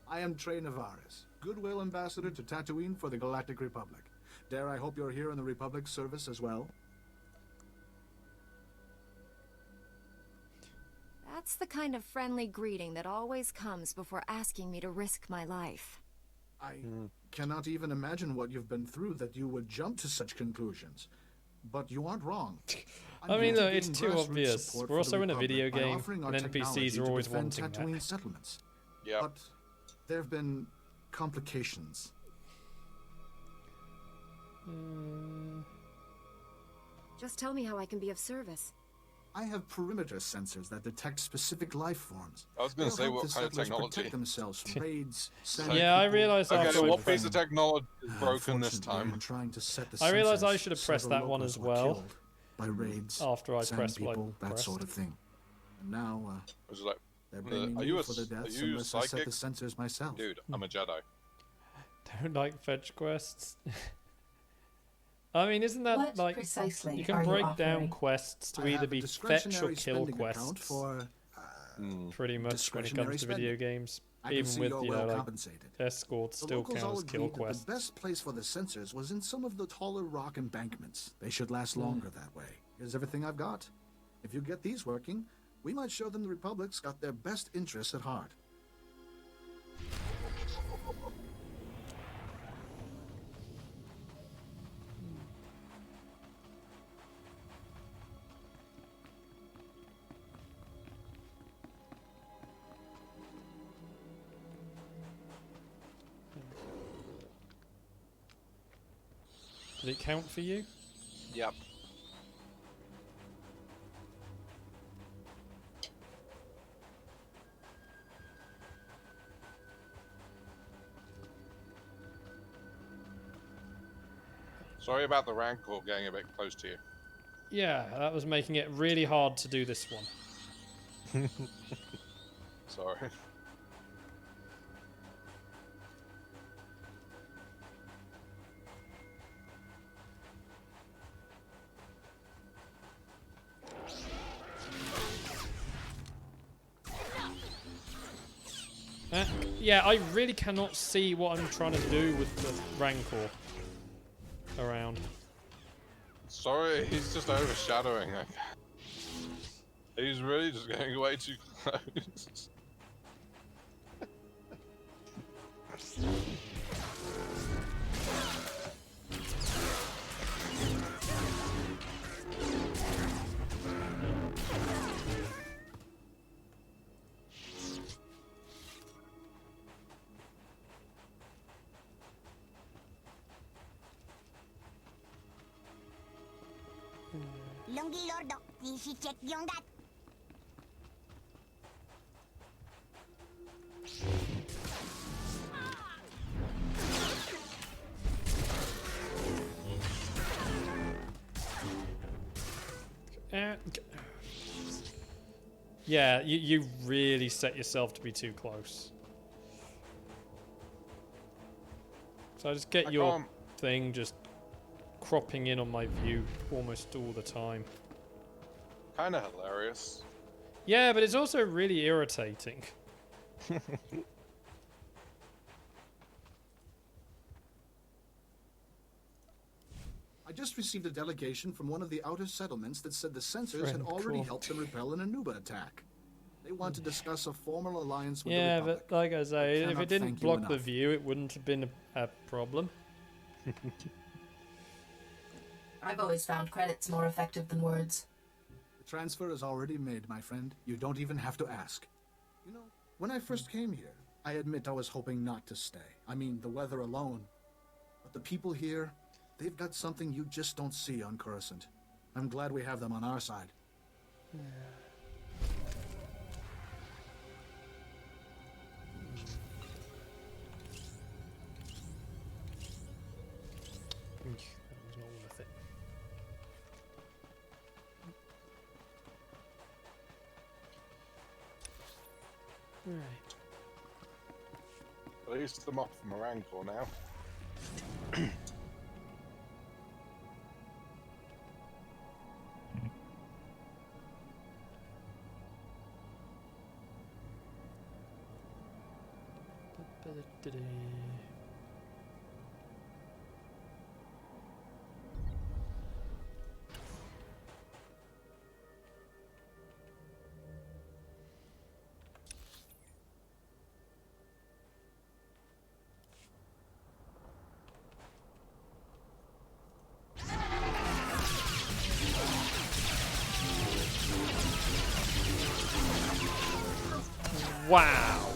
I am Trey Navares, Goodwill Ambassador to Tatooine for the Galactic Republic. Dare I hope you're here in the Republic's service as well? That's the kind of friendly greeting that always comes before asking me to risk my life. I cannot even imagine what you've been through that you would jump to such conclusions. But you aren't wrong. I mean, look, it's too obvious. We're also in a video game, and NPCs are always wanting Tatooine that. settlements. Yeah. But there have been complications. Just tell me how I can be of service. I have perimeter sensors that detect specific life forms. I was going to say, what kind of technology? Protect themselves from raids. Yeah, I realised okay, after what piece of technology is broken this time? I realised I should have pressed that one as well. By raids, after I pressed people, that sort of thing. And now, was it like, they're blaming me for the deaths unless I set the sensors myself. Dude, I'm a Jedi. Don't like fetch quests. I mean, isn't that What like precisely you can are you break down offering? quests to I either have a be fetch or kill discretionary quests? account for, pretty much when it comes to video games, I can even see with you're you know well like compensated. escorts The still locals all count as kill agreed that quests. the best place for the sensors was in some of the taller rock embankments. They should last longer that way. Here's everything I've got. If you get these working, we might show them the Republic's got their best interests at heart. Did it count for you? Yep. Sorry about the Rancor getting a bit close to you. Yeah, that was making it really hard to do this one. Sorry. Yeah, I really cannot see what I'm trying to do with the Rancor around. Sorry, he's just overshadowing. He's really just getting way too close. Lungi Lordo, Tishi check Yongat. Yeah, you really set yourself to be too close. So I just get your thing just cropping in on my view almost all the time. Kinda hilarious. Yeah, but it's also really irritating. I just received a delegation from one of the outer settlements that said the sensors had already helped them repel an Anuba attack. They want to discuss a formal alliance with the Republic. But like I say, if it didn't thank you block the enough. view, it wouldn't have been a problem. I've always found credits more effective than words. The transfer is already made, my friend. You don't even have to ask. You know, when I first came here, I admit I was hoping not to stay. I mean, the weather alone. But the people here, they've got something you just don't see on Coruscant. I'm glad we have them on our side. That was not worth it. Right. At least I'm off from a Rancor now. Wow.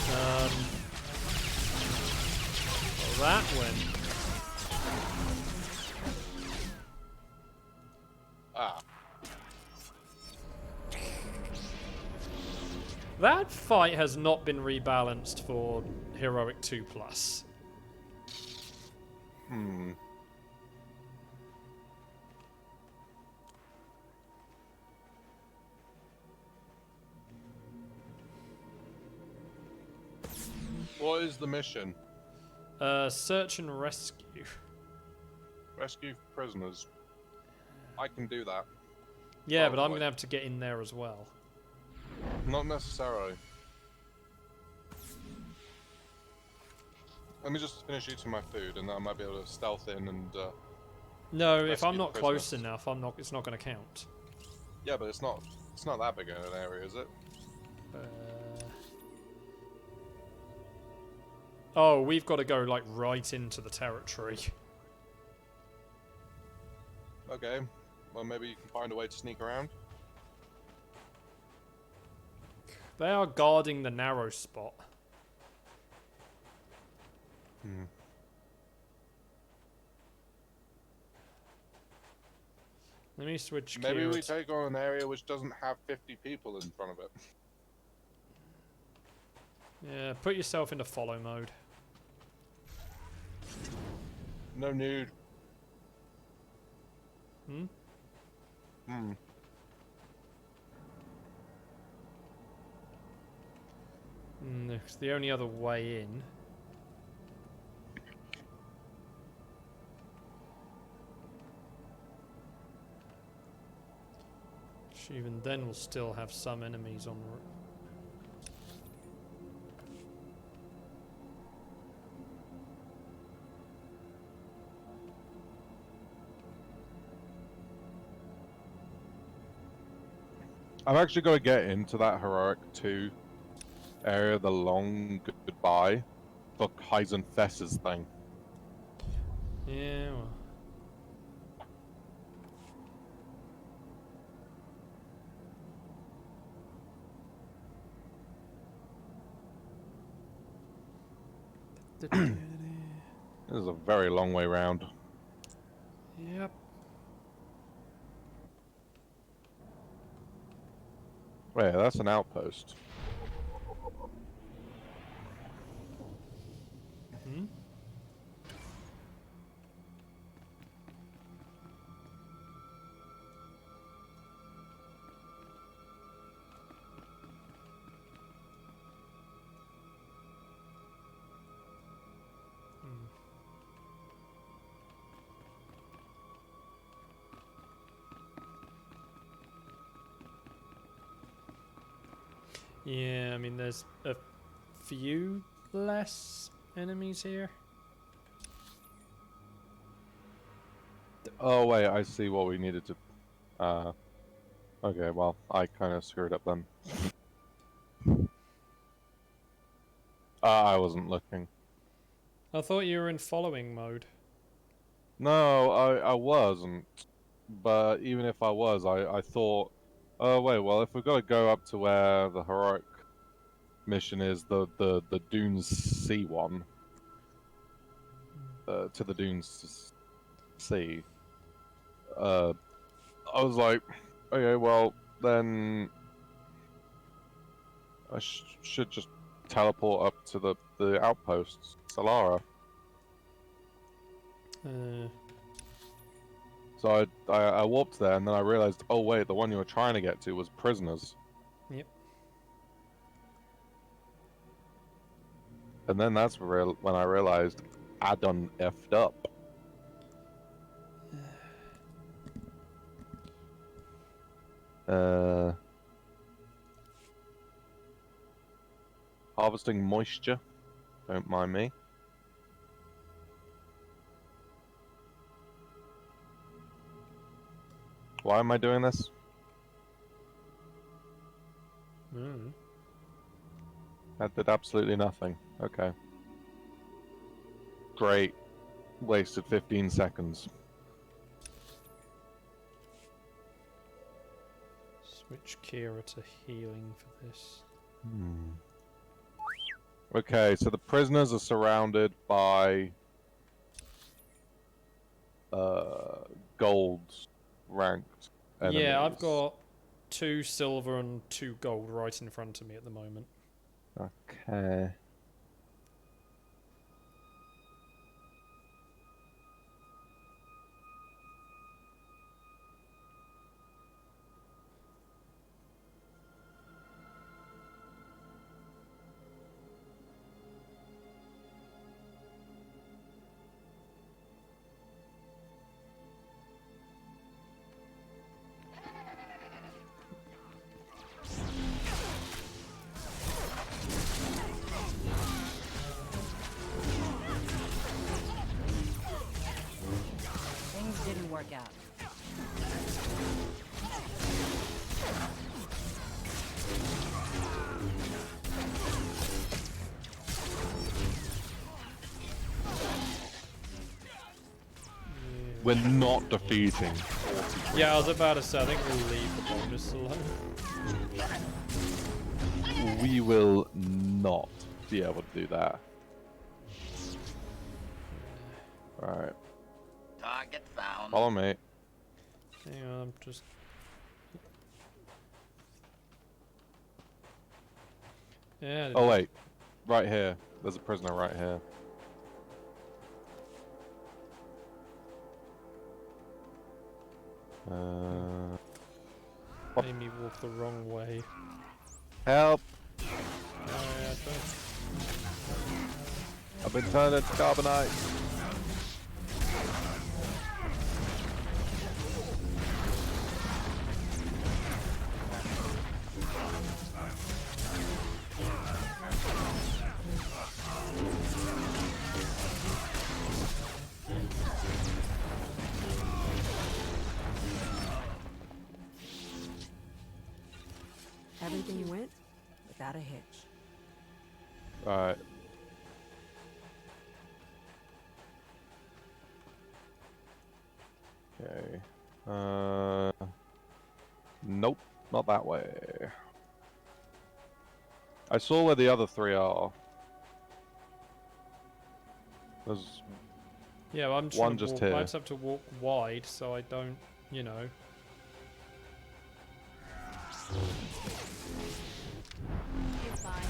Well, that went. That fight has not been rebalanced for Heroic 2+. What is the mission? Search and rescue. Rescue prisoners. I can do that. Yeah, but I'm going to have to get in there as well. Not necessarily. Let me just finish eating my food, and then I might be able to stealth in and. No, if I'm not rescue the close prisoners. enough, it's not going to count. Yeah, but it's not that big of an area, is it? Oh, we've got to go like right into the territory. Okay. Well, maybe you can find a way to sneak around. They are guarding the narrow spot. Let me switch gears. Maybe we take on an area which doesn't have 50 people in front of it. Yeah, put yourself into follow mode. No need. It's the only other way in. Even then, we'll still have some enemies on route. I've actually got to get into that Heroic 2 area, the long goodbye, for Heisenfest's thing. Yeah, well. This is a very long way round. Yep. Wait, that's an outpost. Hmm? Yeah, I mean, there's a few less enemies here. Oh wait, I see what we needed to... Okay, well, I kind of screwed up then. I wasn't looking. I thought you were in following mode. No, I wasn't. But even if I was, I thought... Oh wait, well, if we've got to go up to where the Heroic mission is, the Dunes Sea one, to the Dunes Sea, I was like, okay, well, then I should just teleport up to the outposts, Solara. So I warped there, and then I realized, oh wait, the one you were trying to get to was prisoners. Yep. And then that's when I realized I done effed up. Harvesting moisture. Don't mind me. Why am I doing this? That did absolutely nothing. Okay. Great. Wasted 15 seconds. Switch Kira to healing for this. Okay, so the prisoners are surrounded by gold ranked enemies. Yeah, I've got 2 silver and 2 gold right in front of me at the moment. Okay. Didn't work out. We're not defeating. Yeah, I was about to say, I think we'll leave the bonus alone. We will not be able to do that. Alright. Target found. Follow me. Hang on, I'm just... Yeah. Oh wait, right here. There's a prisoner right here. Made me walk the wrong way. Help! Yeah, I've been turned into carbonite. without a hitch. Alright. Okay. Nope, not that way. I saw where the other three are. There's Yeah, well, I'm trying one to just walk, here. I just have to walk wide so I don't, you know. It's fine.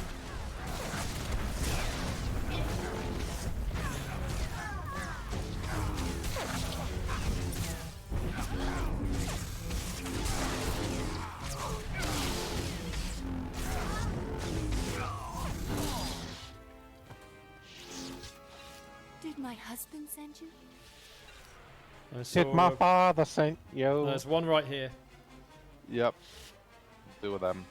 Did my husband send you? Did my father send you? There's one right here. Yep. Do with them.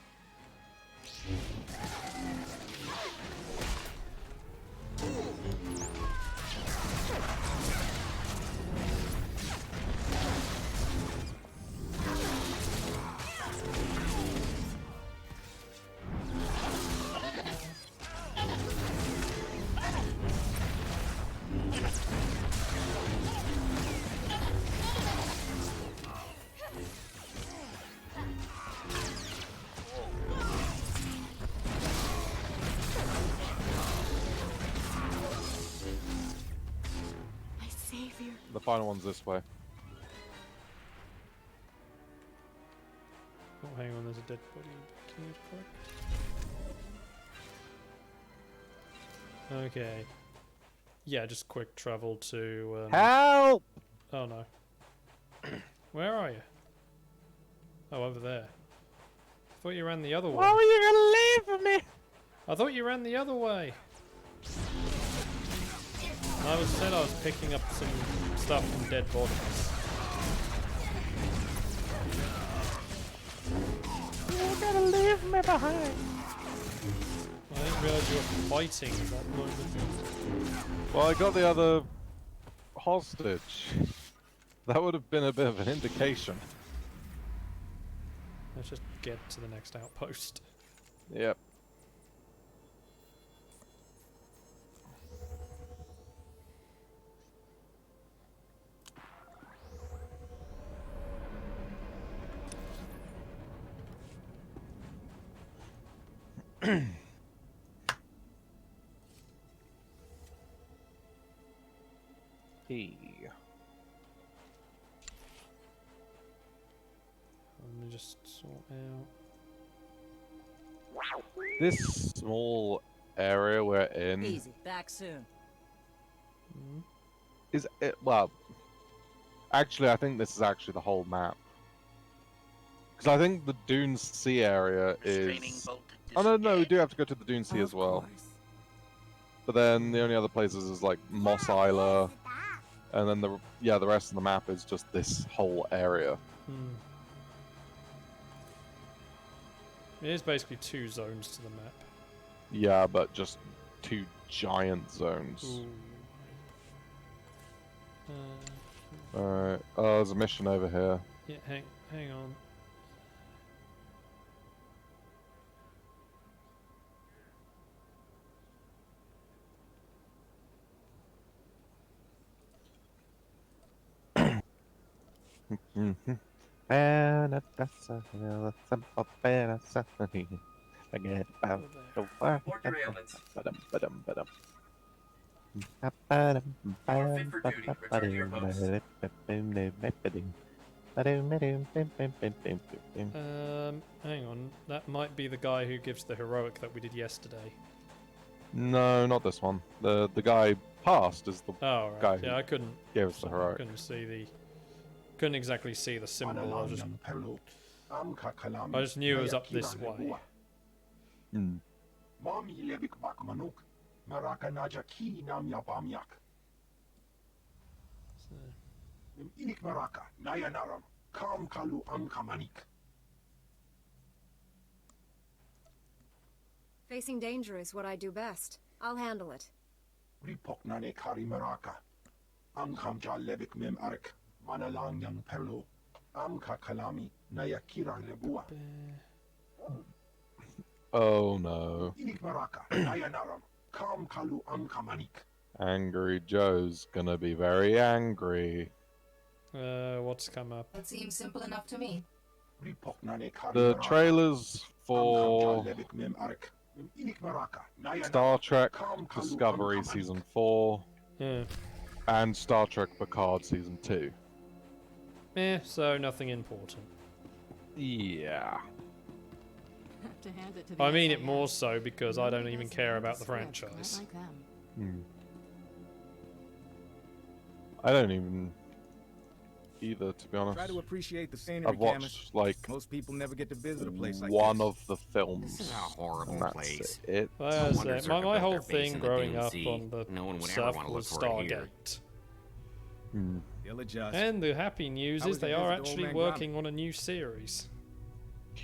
My savior. The final one's this way. Oh, hang on, there's a dead body. Can you correct? Okay. Yeah, just quick travel to. Help! Oh no. Where are you? Oh, over there. I thought you ran the other way. Why were you gonna leave me? I thought you ran the other way. I was picking up some stuff from dead bodies. You're gonna leave me behind. I didn't realise you were fighting at that moment. Well, I got the other hostage. That would have been a bit of an indication. Let's just get to the next outpost. Yep. Hey. Let me just sort out. This small area we're in Easy, back soon. is it. Well, actually, I think this is actually the whole map. Because I think the Dune Sea area is. Oh no, we do have to go to the Dune Sea as well. But then the only other places is like Mos Isla, and then the rest of the map is just this whole area. It is basically 2 zones to the map. Yeah, but just 2 giant zones. Alright. Oh, there's a mission over here. Yeah, hang on. Hang on. That might be the guy who gives the heroic that we did yesterday. No, not this one. The guy past is the guy Yeah, I couldn't. gave us the heroic. Couldn't exactly see the symbol. I just knew it was up this way. Facing danger is what I do best. I'll handle it. Oh no. Angry Joe's gonna be very angry. What's come up? That seems simple enough to me. The trailers for Star Trek Discovery Season 4 and Star Trek Picard Season 2. So nothing important. Yeah. Have to hand it to the I mean it SAS. more so because I don't even care about the franchise. Quite like them. I don't even either, to be honest. Try to appreciate the scenery, I've watched like most people never get to visit a place like one this. of the films. This is a horrible and that's place. it. Well, No wonder my Zerka built whole their base thing in the growing Dune up Sea. on the No one would ever stuff want to was look for it here. Stargate. They'll adjust. And the happy news How is was your they are visit to Old actually Man working on a new series.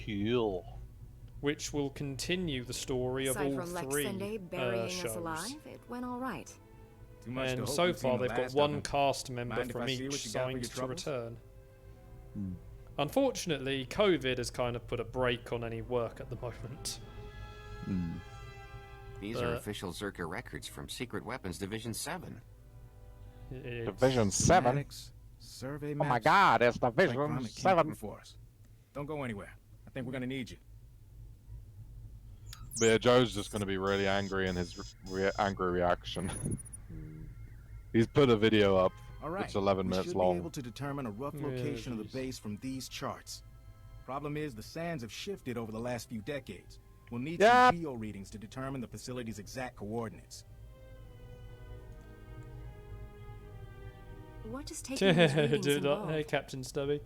Cool. Which will continue the story of Aside all from Lex three Sunday burying shows. us alive, it went all right. Too much to And hope so we've seen far the they've got last of one them. cast member Mind if from I see what each you got for your signed to troubles? return. Unfortunately, COVID has kind of put a brake on any work at the moment. These are official Zerka records from Secret Weapons Division 7. Division 7? Survey Oh my maps. god, it's Like Division Chronic keep 7. them for us. Don't go anywhere. I think we're gonna need you. But yeah, Joe's just going to be really angry in his angry reaction. He's put a video up. All right. It's 11 we minutes should long. be able to determine a rough location of the base from these charts. Problem is, the sands have shifted over the last few decades. We'll need some geo readings to determine the facility's exact coordinates. What does taking these readings Do that. involve? Hey, Captain Stubby.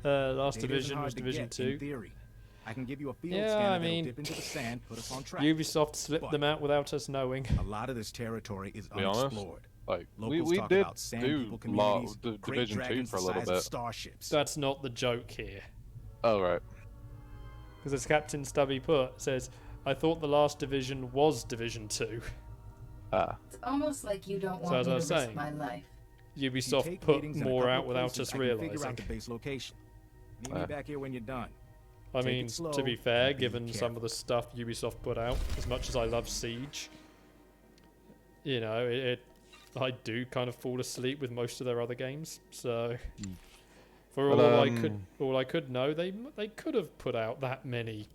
Last Data isn't Division hard was to Division get, 2. in theory. I can give you a field Yeah, scanner I that'll mean, dip into the sand, put us on track. Ubisoft slipped them out without us knowing. A lot of this territory is To be honest, unexplored. like, Locals we talk did about sand do people communities, great Division 2 dragons for a the little size of bit. starships. That's not the joke here. Oh, right. Because as Captain Stubby put, says, I thought the last Division was Division 2. It's almost like you don't So want as me I to was risk saying, my life. Ubisoft Take put meetings in a more couple out of without places, us I can figure out the realising. base location. Meet me back here when you're done. I Take mean, it slow to be fair, and be given some careful. of the stuff Ubisoft put out, as much as I love Siege, you know, I do kind of fall asleep with most of their other games. So, for But, all I could know, they could have put out that many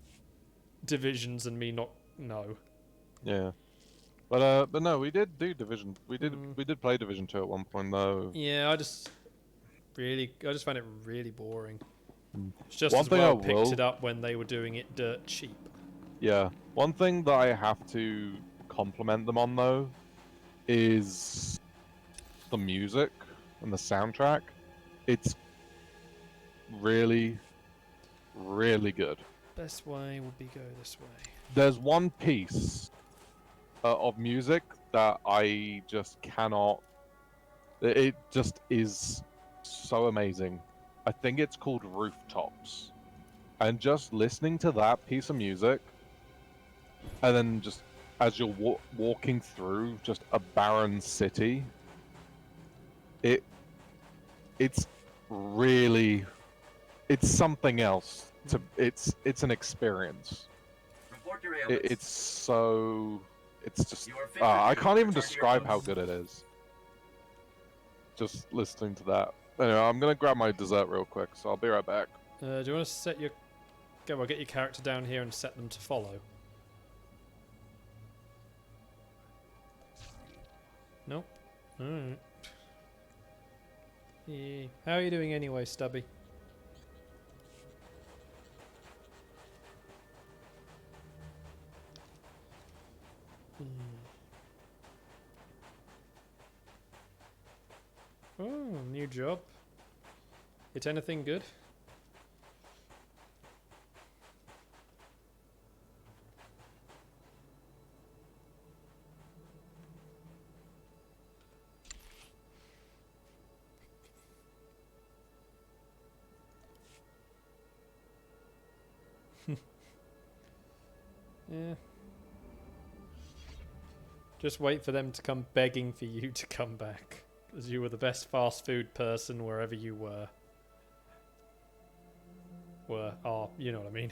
divisions and me not know. Yeah. But no, we did do Division. We did play Division 2 at one point though. Yeah, I just found it really boring. It's just One as thing well I picked will- it up when they were doing it dirt cheap. Yeah. One thing that I have to compliment them on though is the music and the soundtrack. It's really, really good. Best way would be go this way. There's one piece of music that I just cannot. It just is so amazing. I think it's called Rooftops. And just listening to that piece of music, and then just as you're walking through just a barren city, it's really, it's something else. It's an experience. It's so, it's just, I can't even describe how good it is. Just listening to that. Anyway, I'm gonna grab my dessert real quick, so I'll be right back. Do you want to set your... get your character down here and set them to follow? Nope. Alright. Yeah. How are you doing anyway, Stubby? Oh, new job. It's anything good? Yeah. Just wait for them to come begging for you to come back. Because you were the best fast food person wherever you were. You know what I mean.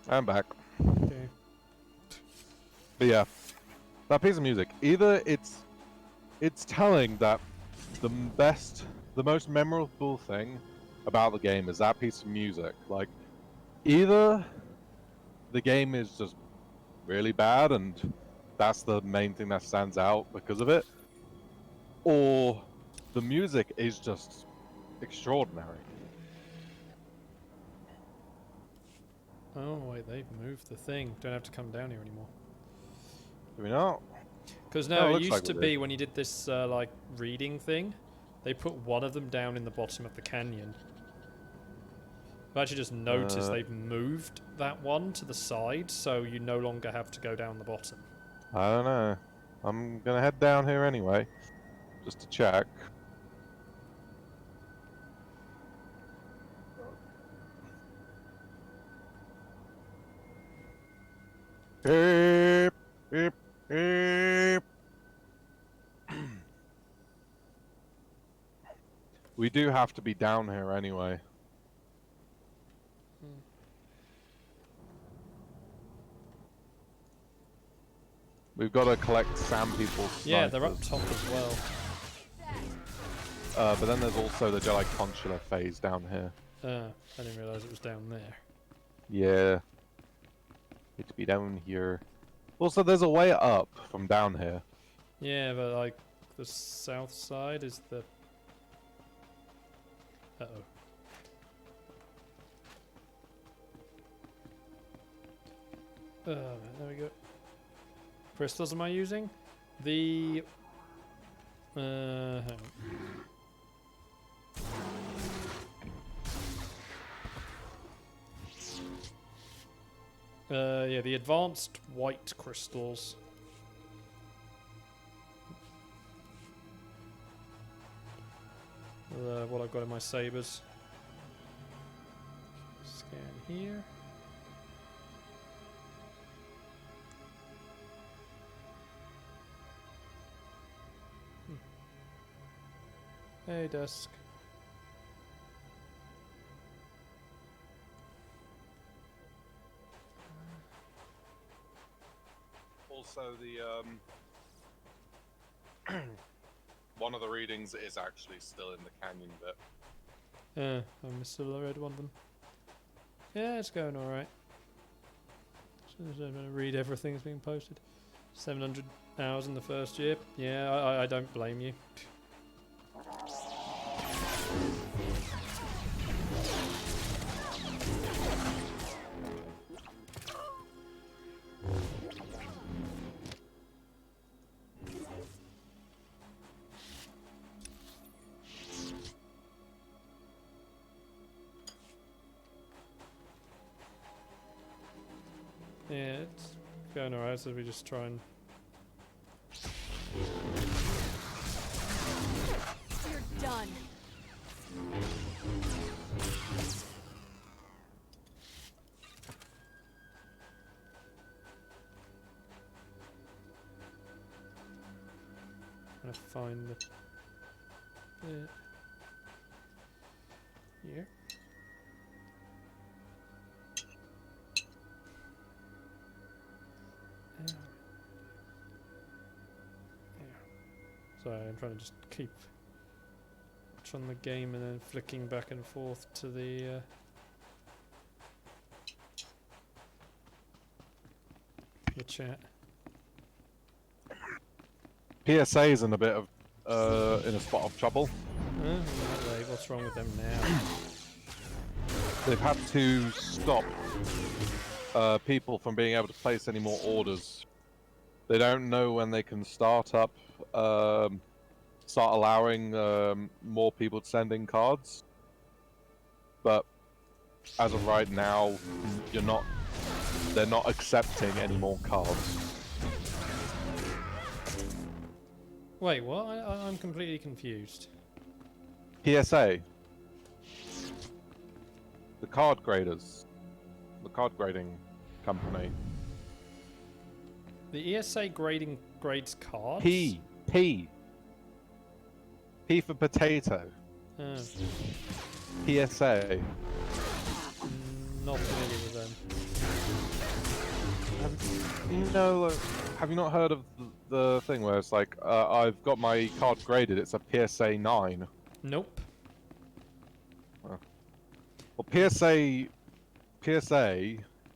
I'm back. Okay. But yeah, that piece of music. Either it's telling that the most memorable thing about the game is that piece of music. Like, either the game is just really bad and that's the main thing that stands out because of it, or the music is just extraordinary. Oh wait, they've moved the thing. Don't have to come down here anymore. Do we not? Because no, it used to be when you did this like reading thing, they put one of them down in the bottom of the canyon. I've actually just noticed they've moved that one to the side, so you no longer have to go down the bottom. I don't know. I'm gonna head down here anyway, just to check. Beep, beep, beep. We do have to be down here anyway. We've got to collect Sam people's snipers. Yeah, they're up top as well. But then there's also the Jedi Consular phase down here. I didn't realise it was down there. Yeah. Need to be down here. Also, there's a way up from down here. Yeah, but like the south side is the. Uh-oh. There we go. Crystals am I using? The... hang on. Yeah, the advanced white crystals. What I've got in my sabers. Scan here. Hey, Dusk. Also, the one of the readings is actually still in the canyon bit. I still read one of them. Yeah, it's going alright. I'm going to read everything that's being posted. 700 hours in the first year. Yeah, I don't blame you. Yeah, it's going alright, so we just try and... You're done. I'm gonna find the bit here. Sorry, I'm trying to just keep on the game and then flicking back and forth to the chat. PSA is in a bit of in a spot of trouble. What's wrong with them now? They've had to stop people from being able to place any more orders. They don't know when they can start allowing more people to send in cards. But as of right now, they're not accepting any more cards. Wait, what? I'm completely confused. PSA. The card graders. The card grading company. The ESA grades cards? P. P for potato. Oh. PSA. Not familiar with them. Have you not heard of the thing where it's like, I've got my card graded, it's a PSA 9? Nope. Oh. Well, PSA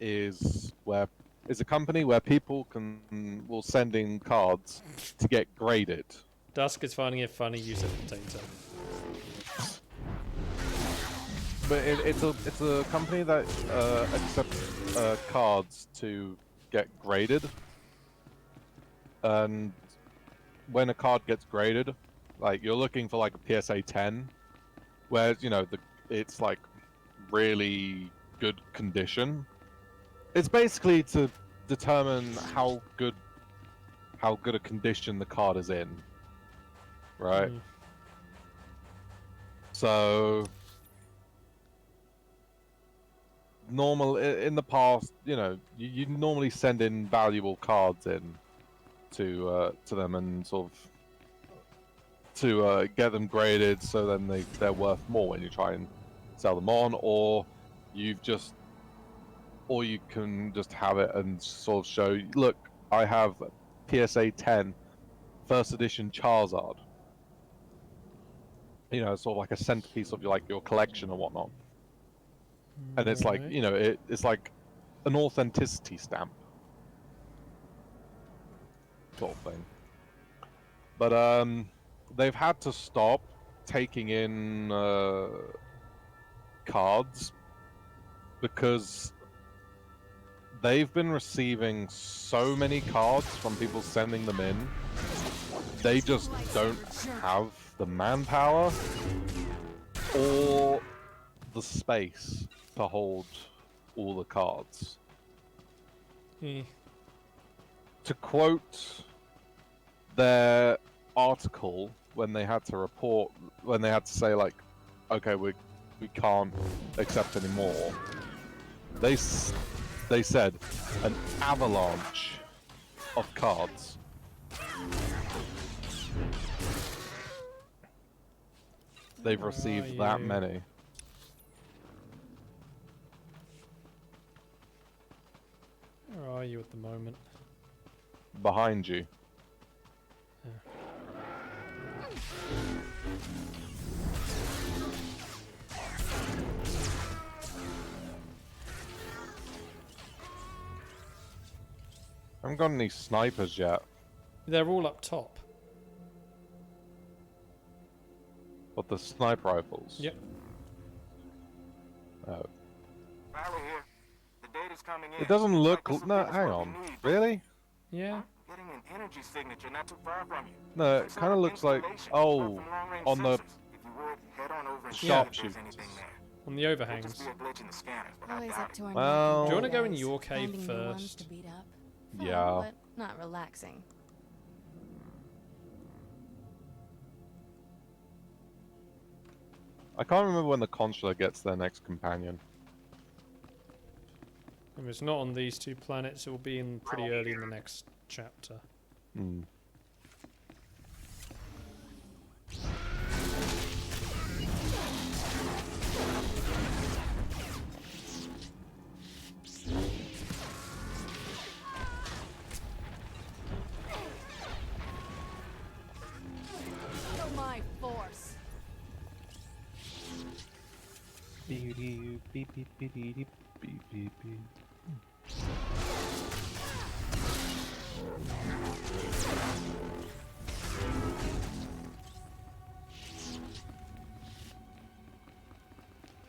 is a company where people will send in cards to get graded. Dusk is finding it funny you said potato. But it's a company that accepts cards to get graded, and when a card gets graded, like you're looking for like a PSA 10, where it's like really good condition. It's basically to determine how good a condition the card is in, right? So in the past, you normally send in valuable cards in to them and sort of to get them graded, so then they're worth more when you try and sell them on, or you can just have it and sort of show, look, I have PSA 10 first edition Charizard. Sort of like a centerpiece of your collection or whatnot. And it's like, it's like an authenticity stamp sort of thing. But they've had to stop taking in cards because they've been receiving so many cards from people sending them in. They just don't have the manpower or the space to hold all the cards. To quote their article, when they had to say like, okay, we can't accept any more, they said an avalanche of cards. They've received that many. Where are you at the moment? Behind you. I haven't got any snipers yet. They're all up top. But the sniper rifles? Yep. Oh. Valley here. The data's coming in. It doesn't look... No, hang on. Really? Yeah. Getting an energy signature not too far from you. No, it kind of looks like... Oh, on the sharpshooters. On the overhangs. Always up to our Well... Do you want to go in your cave finding new ones first? to beat up. Fun, Yeah. but not relaxing. I can't remember when the consular gets their next companion. If it's not on these two planets, it will be in pretty early in the next chapter. Hmm. Feel my force. Beep, beep, beep, beep, beep, beep, beep, beep.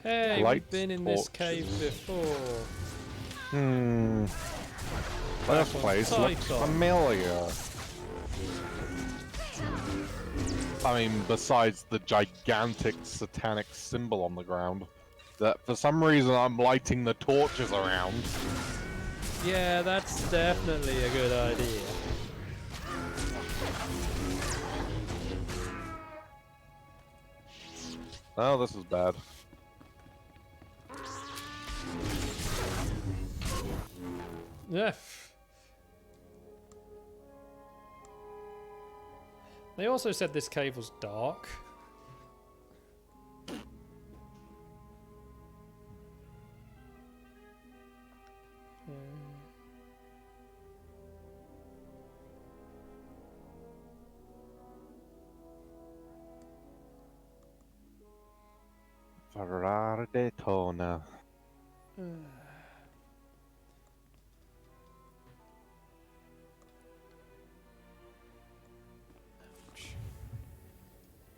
Hey, Light we've been in this torches. cave before. This place looks familiar. I mean, besides the gigantic satanic symbol on the ground, that for some reason I'm lighting the torches around. Yeah, that's definitely a good idea. Oh, this is bad. Yeah. They also said this cave was dark. Rare Daytona.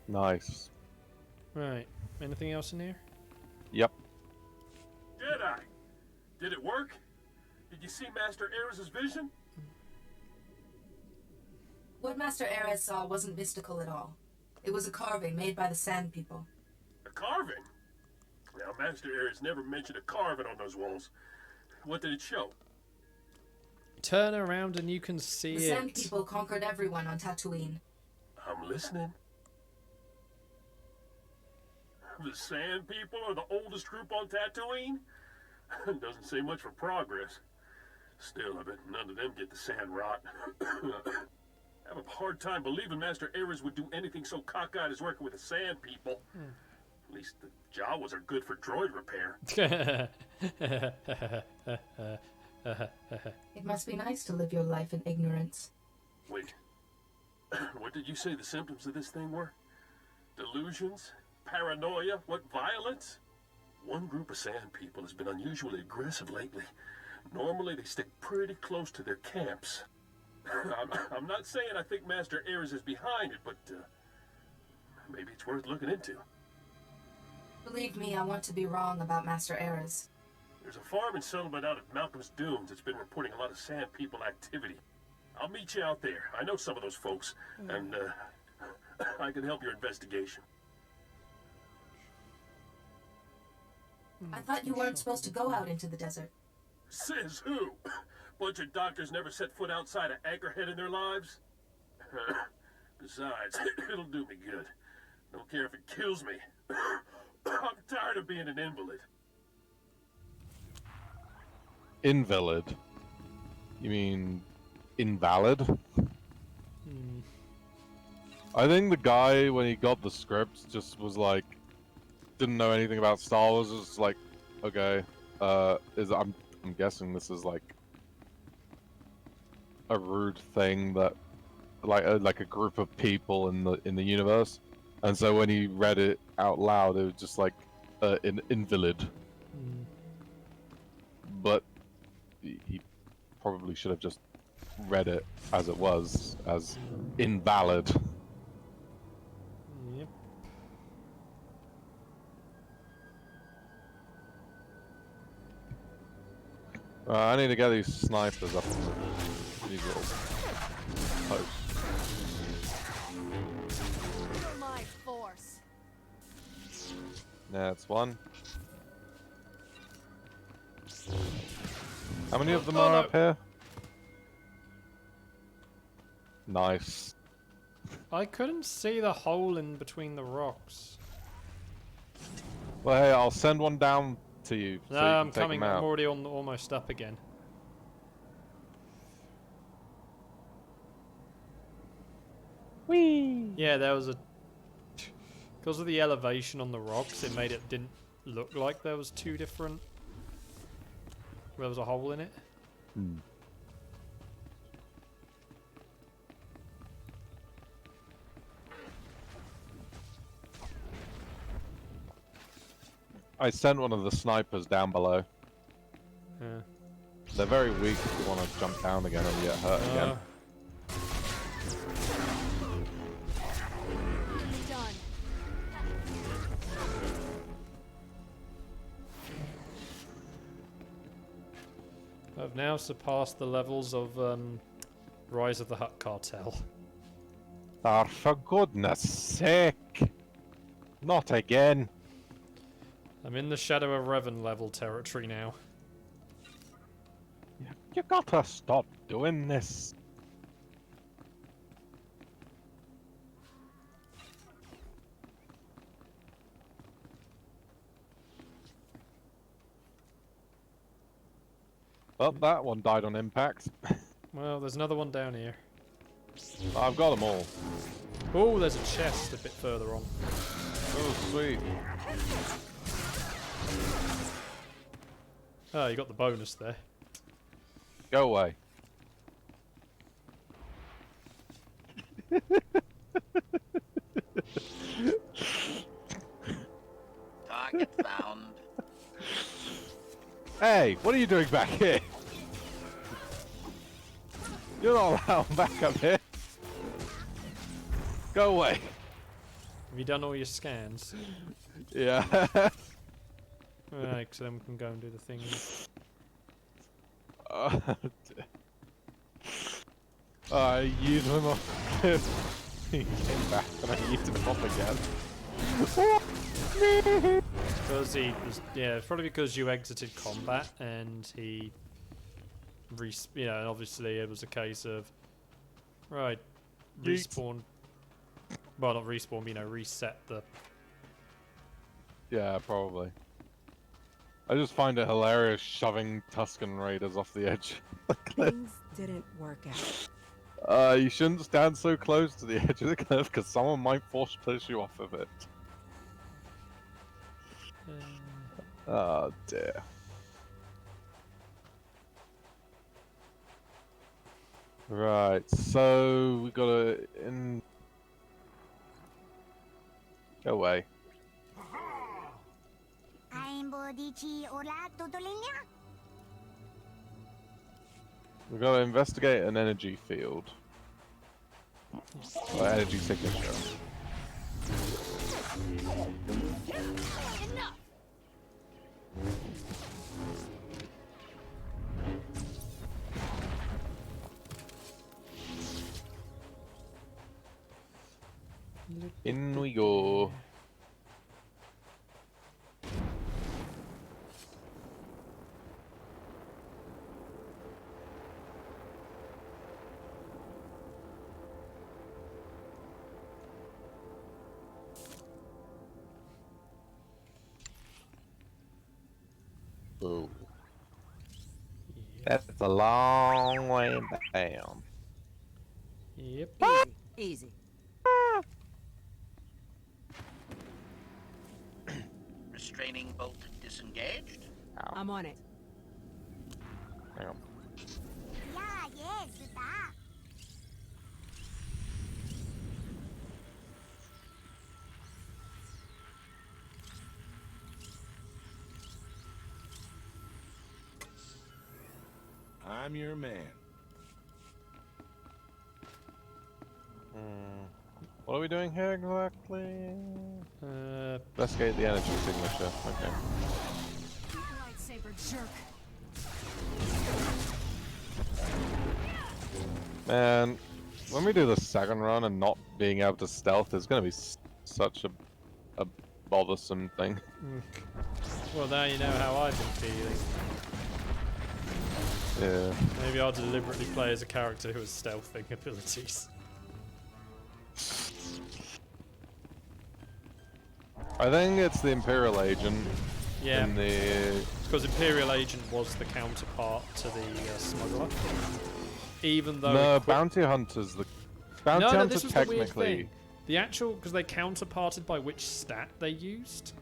Nice. Right. Anything else in here? Yep. Jedi! Did it work? Did you see Master Ares' vision? What Master Ares saw wasn't mystical at all. It was a carving made by the Sand People. A carving? Now, Master Ares never mentioned a carving on those walls. What did it show? Turn around and you can see The it. Sand People conquered everyone on Tatooine. I'm listening. The Sand People are the oldest group on Tatooine? Doesn't say much for progress. Still, I bet none of them get the sand rot. I have a hard time believing Master Ares would do anything so cockeyed as working with the Sand People. At least the Jawas are good for droid repair. It must be nice to live your life in ignorance. Wait. What did you say the symptoms of this thing were? Delusions? Paranoia? What, violence? One group of Sand People has been unusually aggressive lately. Normally, they stick pretty close to their camps. I'm not saying I think Master Ares is behind it, but maybe it's worth looking into. Believe me, I want to be wrong about Master Ares. There's a farming settlement out at Malcolm's Dunes that's been reporting a lot of Sand People activity. I'll meet you out there. I know some of those folks, and I can help your investigation. I thought you weren't supposed to go out into the desert. Says who? Bunch of doctors never set foot outside of Anchorhead in their lives? Besides, it'll do me good. Don't care if it kills me. I'm tired of being an invalid. Invalid? You mean invalid? I think the guy, when he got the script, just was like, didn't know anything about Star Wars. Was like, okay, I'm guessing this is like a rude thing that, like a group of people in the universe, and so when he read it out loud, it was just like an invalid. But he probably should have just read it as it was, as invalid. Yep. I need to get these snipers up these little posts. You're my force. That's one. How many of them are up here? Nice. I couldn't see the hole in between the rocks. Well, hey, I'll send one down to you. No, So you I'm can take coming. them out. I'm already almost up again. Whee! Yeah, there was a... Because of the elevation on the rocks, it made it didn't look like there was two different... There was a hole in it. I sent one of the snipers down below. Yeah. They're very weak if you want to jump down again and get hurt again. Done. I've now surpassed the levels of Rise of the Hutt Cartel. Ah, for goodness sake! Not again! I'm in the Shadow of Revan level territory now. You gotta stop doing this. Oh, that one died on impact. Well, there's another one down here. I've got them all. Oh, there's a chest a bit further on. Oh, sweet. Oh, you got the bonus there. Go away. Target found. Hey, what are you doing back here? You're not allowed back up here. Go away. Have you done all your scans? Yeah. Right, so then we can go and do the thing. I used him off the cliff. He came back and I used him off again. Because he was, yeah, it's probably because you exited combat and he, you know, obviously it was a case of, right, respawn, well not respawn, but, you know, reset the. Yeah, probably. I just find it hilarious shoving Tusken Raiders off the edge of the cliff. Things didn't work out. You shouldn't stand so close to the edge of the cliff because someone might force push you off of it. Oh dear. Right, so we gotta go away. We gotta investigate an energy field. Or energy signature. In we go. Ooh. That's a long way down. Yep. Easy. Restraining bolt disengaged. I'm on it. Hang on. Yeah, yes, that. I'm your man. What are we doing here exactly? Investigate the energy signature. Okay. Lightsaber jerk. Man, when we do the second run and not being able to stealth is going to be such a bothersome thing. Well, now you know how I've been feeling. Yeah. Maybe I'll deliberately play as a character who has stealthing abilities. I think it's the Imperial Agent. Yeah. The... Because Imperial Agent was the counterpart to the Smuggler. Even though... No, Bounty Hunter's the... Bounty Hunter this was technically... the weird thing. The actual... Because they counterparted by which stat they used.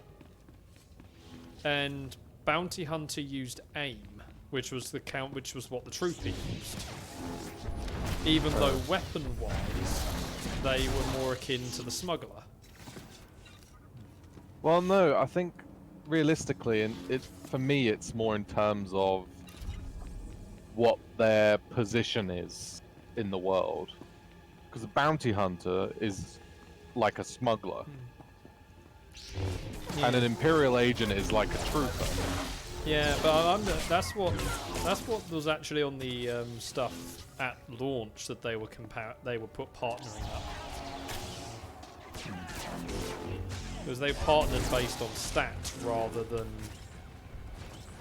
And Bounty Hunter used aim, which was the which was what the Trooper used. Even though weapon-wise, they were more akin to the Smuggler. Well, no, I think realistically, and for me, it's more in terms of what their position is in the world. Because a bounty hunter is like a smuggler, and an Imperial agent is like a trooper. Yeah, but that's what was actually on the stuff at launch that they were put partnering up. Because they partnered based on stats rather than,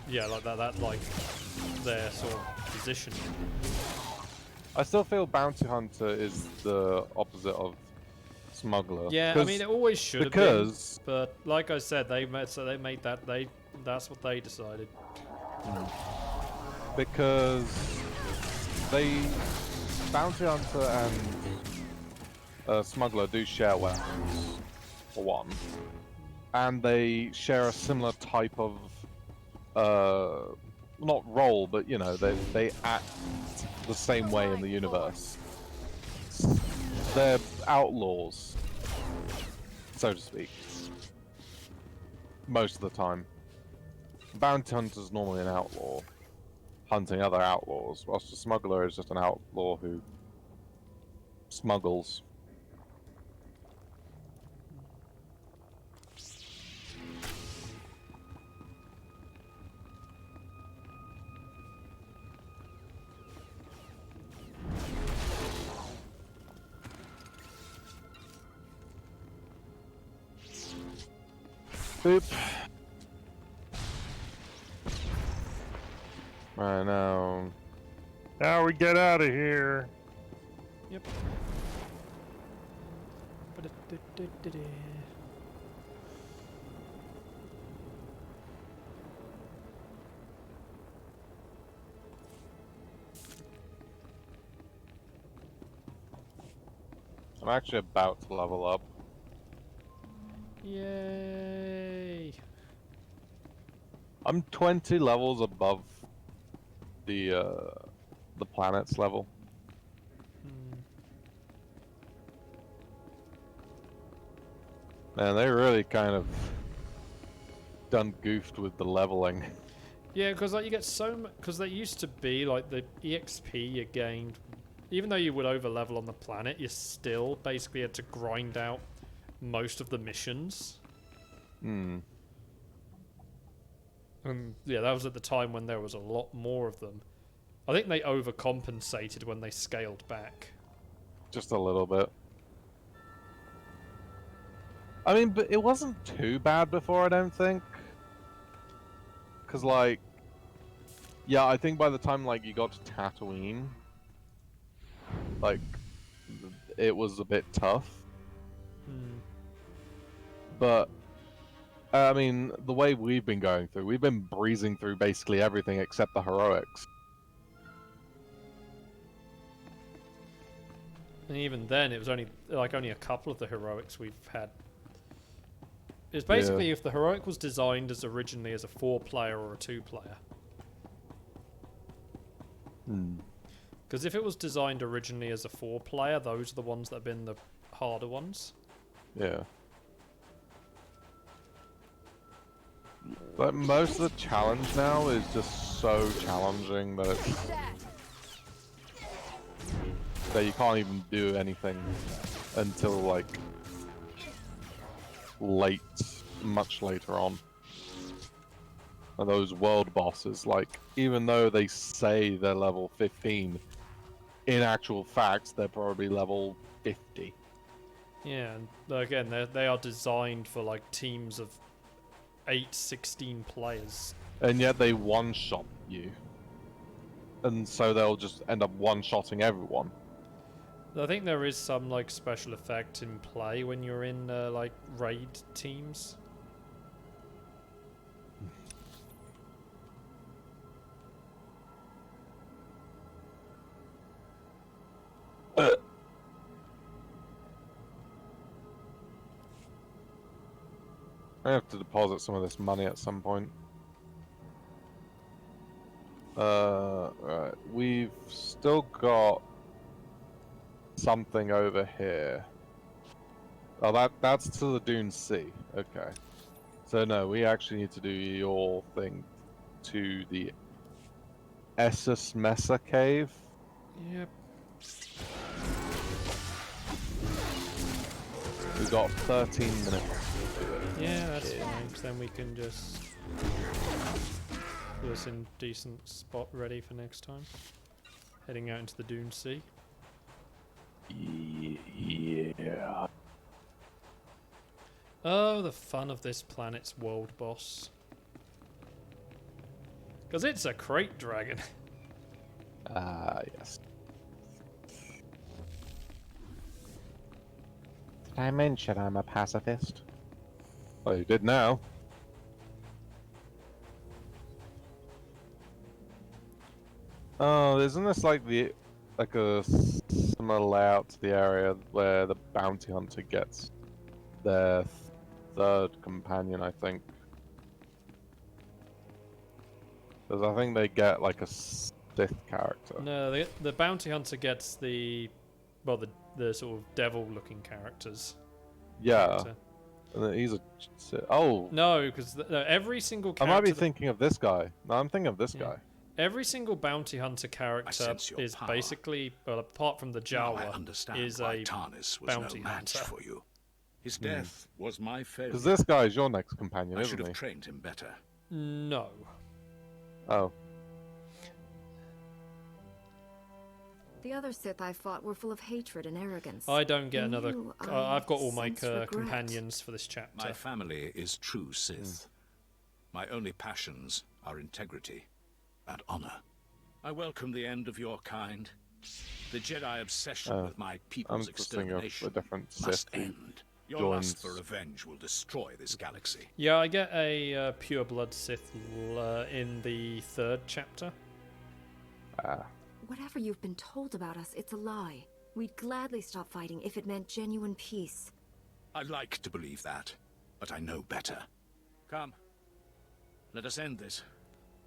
yeah, like that like their sort of position. I still feel bounty hunter is the opposite of smuggler. Yeah, I mean it always should have been, but like I said, that's what they decided. Because bounty hunter and smuggler do share weapons. For one, and they share a similar type of not role, but you know, they act the same way in the universe. They're outlaws, so to speak. most of the time. Bounty hunter's normally an outlaw, hunting other outlaws, whilst the smuggler is just an outlaw who smuggles. Boop. Right now. Now we get out of here. Yep. I'm actually about to level up. Yay! I'm 20 levels above the planet's level. Man, they really kind of done goofed with the leveling. Yeah, because like you get so much. Because they used to be like the EXP you gained, even though you would over level on the planet, you still basically had to grind out most of the missions. Hmm. And yeah, that was at the time when there was a lot more of them. I think they overcompensated when they scaled back. Just a little bit. I mean, but it wasn't too bad before, I don't think. Because, like... Yeah, I think by the time, like, you got to Tatooine... Like... It was a bit tough. But... I mean, the way we've been going through, we've been breezing through basically everything except the heroics. And even then, it was only a couple of the heroics we've had. It's basically if the heroic was designed as originally as a 4-player or a 2-player. Because if it was designed originally as a 4-player, those are the ones that have been the harder ones. Yeah. Like, most of the challenge now is just so challenging that it's... that you can't even do anything until, like, much later on. And those world bosses, like, even though they say they're level 15, in actual fact, they're probably level 50. Yeah, and again, they are designed for, like, teams of 8, 16 players. And yet they one-shot you. And so they'll just end up one-shotting everyone. I think there is some like special effect in play when you're in like raid teams. I have to deposit some of this money at some point. Right. We've still got something over here. Oh, that's to the Dune Sea. Okay. So no, we actually need to do your thing to the Essus Mesa Cave. Yep. We've got 13 minutes. Yeah, that's fine. Then we can just put us in decent spot ready for next time. Heading out into the Dune Sea. Yeah. Oh, the fun of this planet's world boss. Because it's a crate dragon. Yes. Did I mention I'm a pacifist? Well, you did now. Oh, isn't this like a similar layout to the area where the bounty hunter gets their third companion, I think? Because I think they get like a Sith character. No, the bounty hunter gets the sort of devil-looking characters. Yeah. Character. And then he's a... Oh! No, because every single I character... might be thinking of this guy. No, I'm thinking of this guy. Every single bounty hunter character is basically, well, apart from the Jawa, is a bounty hunter. For you. His death was my failure. Because this guy is your next companion, I isn't should he? have trained him better. No. Oh. The other Sith I fought were full of hatred and arrogance. I don't get And another... you, I've got all my sense regret. companions for this chapter. My family is true Sith. My only passions are integrity and honor. I welcome the end of your kind. The Jedi obsession with my people's extermination must end. Your lust for revenge will destroy this galaxy. Yeah, I get a pure blood Sith in the 3rd chapter. Whatever you've been told about us, it's a lie. We'd gladly stop fighting if it meant genuine peace. I'd like to believe that, but I know better. Come, let us end this.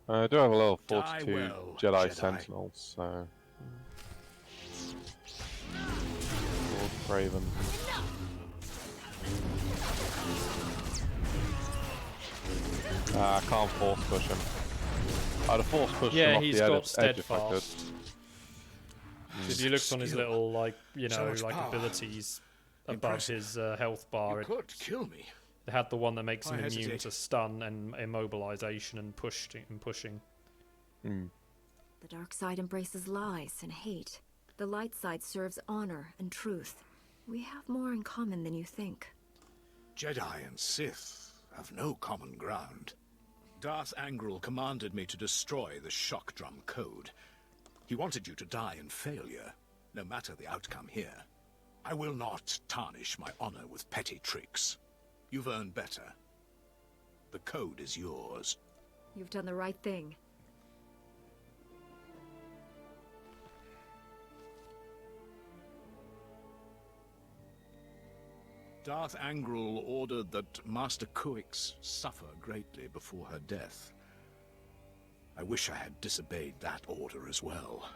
I do have a little 42 well, Jedi Jedi. Sentinels, so... Lord Craven. I can't force push him. I'd have force pushed him off he's the got edge if I could. steadfast. If you looked on his little, like, you know, like abilities above his health bar, You could kill me. They had the one that makes him I immune hesitate. to stun and immobilization and pushing. The dark side embraces lies and hate. The light side serves honor and truth. We have more in common than you think. Jedi and Sith have no common ground. Darth Angral commanded me to destroy the shock drum code. He wanted you to die in failure, no matter the outcome here. I will not tarnish my honor with petty tricks. You've earned better. The code is yours. You've done the right thing. Darth Angral ordered that Master Kuix suffer greatly before her death. I wish I had disobeyed that order as well.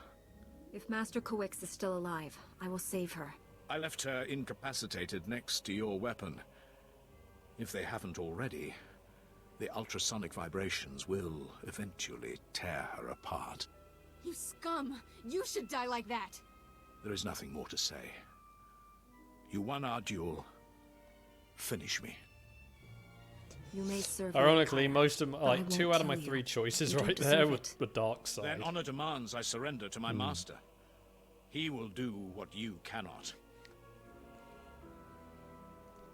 If Master Kuix is still alive, I will save her. I left her incapacitated next to your weapon. If they haven't already, the ultrasonic vibrations will eventually tear her apart. You scum! You should die like that! There is nothing more to say. You won our duel. Finish me. You may serve. Ironically, most of like 2 out of my 3 choices right there were dark side. Then honor demands I surrender to my master. He will do what you cannot.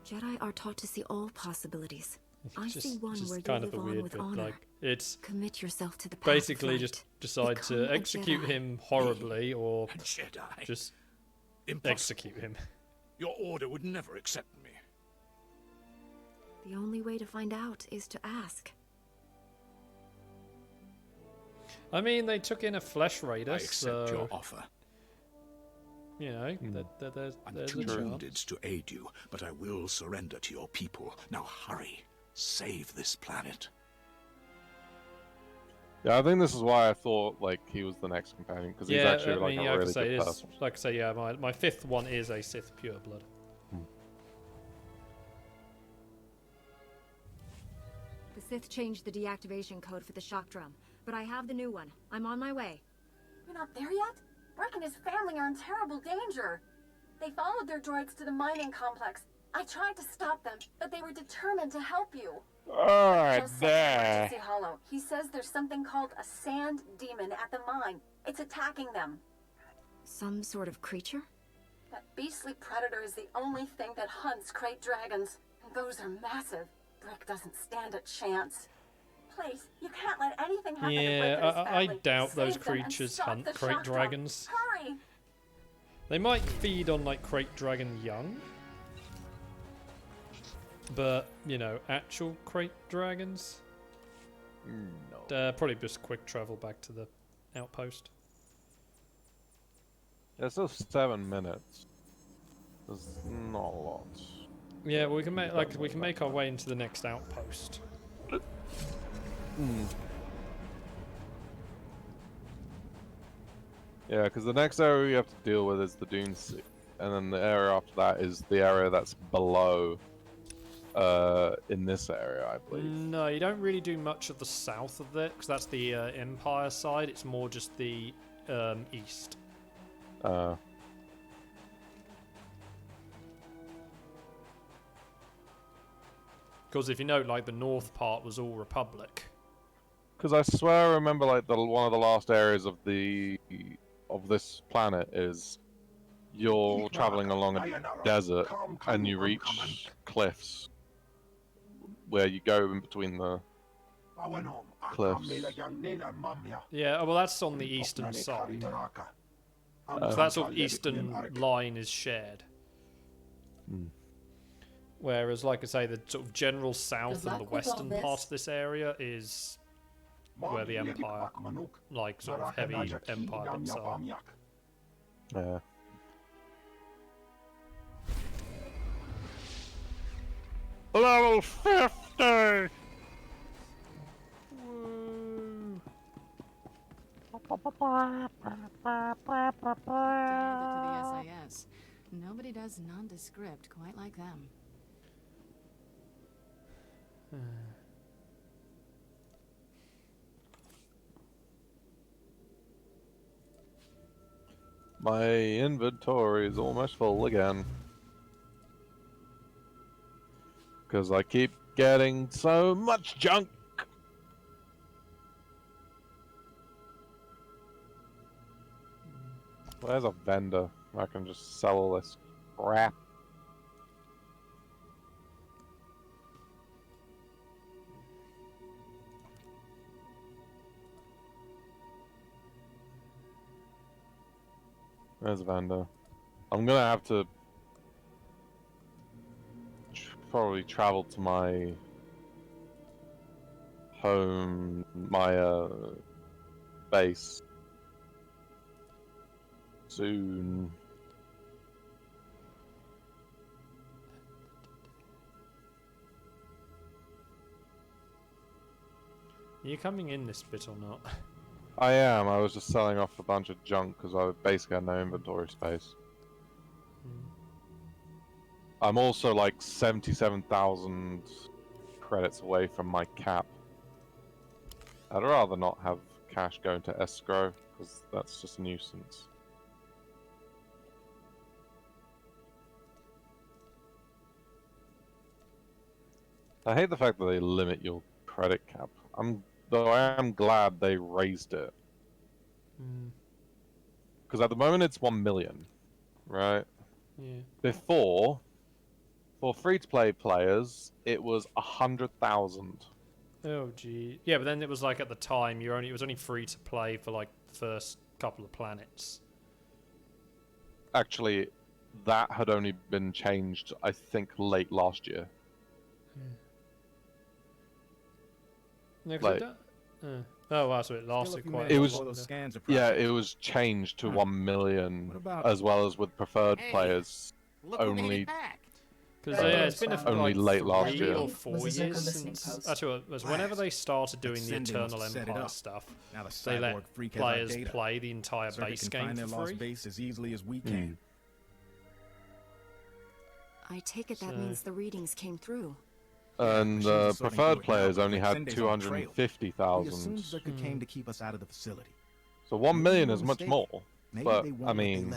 Jedi are taught to see all possibilities. I Just- see one just where you kind of live a on weird with bit, honor. like, it's Commit yourself to the path basically of just light. decide Become to a execute Jedi. him horribly or Jedi. just Impossible. execute him. Your order would never accept me. The only way to find out is to ask. I mean, they took in a flesh raider, I accept so your offer. you know, there's I'm a too chance. wounded to aid you, but I will surrender to your people. Now hurry. Save this planet. Yeah, I think this is why I thought like he was the next companion, because he's actually like a really good person. Like I say, yeah, my 5th one is a Sith pureblood. The Sith changed the deactivation code for the shock drum, but I have the new one. I'm on my way. You're not there yet? Breck and his family are in terrible danger. They followed their droids to the mining complex. I tried to stop them, but they were determined to help you. Alright, Joe sent there. emergency hollow. He says there's something called a sand demon at the mine. It's attacking them. Some sort of creature? That beastly predator is the only thing that hunts crate dragons. And those are massive. Brick doesn't stand a chance. Please, you can't let anything happen to Brick Yeah, and his I family. doubt Save those them and creatures stop hunt the crate shock drum. dragons. Hurry! They might feed on like crate dragon young, but you know, actual crate dragons. No. Probably just quick travel back to the outpost. There's still 7 minutes. There's not a lot. Yeah, well, we can make our way into the next outpost. Yeah, because the next area you have to deal with is the Dune Sea, and then the area after that is the area that's below in this area, I believe. No, you don't really do much of the south of it, because that's the Empire side. It's more just the east. Because if you note, like, the north part was all Republic. Because I swear I remember, like, one of the last areas of this planet is you're traveling along a desert and you reach cliffs where you go in between the cliffs. Yeah, well, that's on the eastern side. So that sort of eastern line is shared. Whereas, like I say, the sort of general south and the western part of this area is where the Empire, like, sort of heavy Empire bits are. Yeah. Level 50! Woo. To the SIS. Nobody does nondescript quite like them. My inventory is almost full again. Because I keep getting so much junk. Where's a vendor where I can just sell all this crap? There's a vendor. I'm gonna have to probably travel to my home, my base soon. Are you coming in this bit or not? I am. I was just selling off a bunch of junk because I basically had no inventory space. I'm also like 77,000 credits away from my cap. I'd rather not have cash going to escrow because that's just a nuisance. I hate the fact that they limit your credit cap. Though I am glad they raised it. Because at the moment it's 1 million, right? Yeah. Before, for free-to-play players, it was 100,000. Oh gee. Yeah, but then it was like at the time it was only free to play for like the first couple of planets. Actually, that had only been changed, I think, late last year. No, like, oh wow, so it lasted quite. It was, yeah, it was changed to 1 million, as well as with preferred players only. Because it's been only like late last 3 year. or 4 years since. Actually, it was whenever they started doing the Eternal Empire stuff, they let players play the entire base game for free. Base as easily as we can. I take it that means the readings came through. And preferred players only had 250,000. Zerka came to keep us out of the facility. So 1 million is much more. But I mean,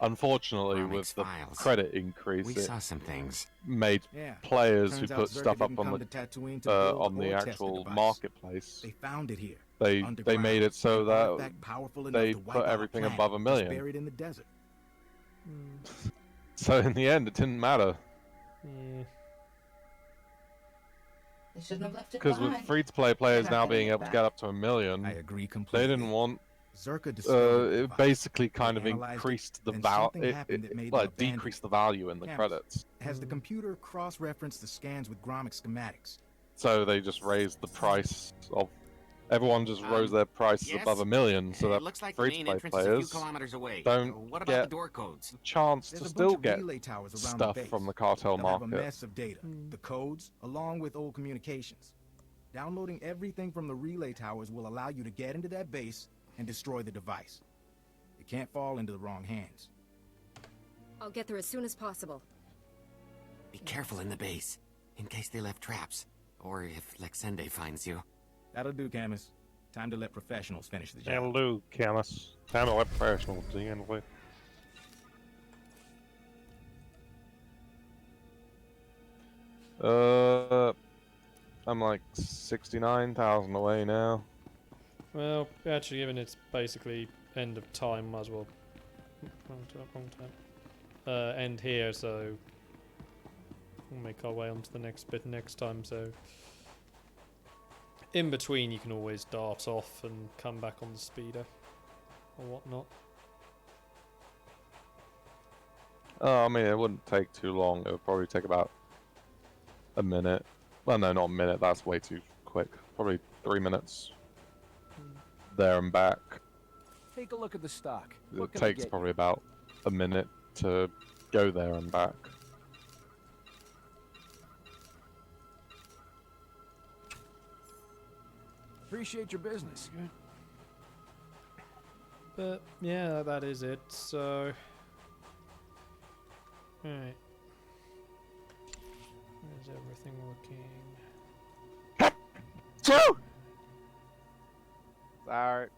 unfortunately, with the credit increase, we saw some things. Made players who put stuff up on the actual marketplace. They found it here. They made it so that they put everything above 1 million. Buried in the desert. So in the end, it didn't matter. Yeah. They shouldn't have left it Because with free-to-play players now being able to get up to 1 million, I agree completely. they didn't want. Zerka it basically kind of increased the value. It decreased the value in the credits. Has the computer cross-referenced the scans with Gromix schematics? So they just raised the price of. Everyone just rose their prices above 1 million, so that looks like free-to-play players don't get the chance to still get stuff from the cartel market. Have a mess of data, the codes, along with old communications. Downloading everything from the relay towers will allow you to get into that base and destroy the device. It can't fall into the wrong hands. I'll get there as soon as possible. Be careful in the base. in case they left traps, or if Lexende finds you. That'll do, Camus. Time to let professionals finish the job. That'll do, Camus. Time to let professionals handle it. I'm like 69,000 away now. Well, actually, given it's basically end of time, might as well wrong time. End here, so we'll make our way on to the next bit next time. So in between, you can always dart off and come back on the speeder or whatnot. I mean, it wouldn't take too long. It would probably take about a minute. Well, no, not a minute. That's way too quick. Probably 3 minutes there and back. Take a look at the stock. It takes probably about a minute to go there and back. Appreciate your business. But yeah, that is it. So, alright. Is everything working? Sorry.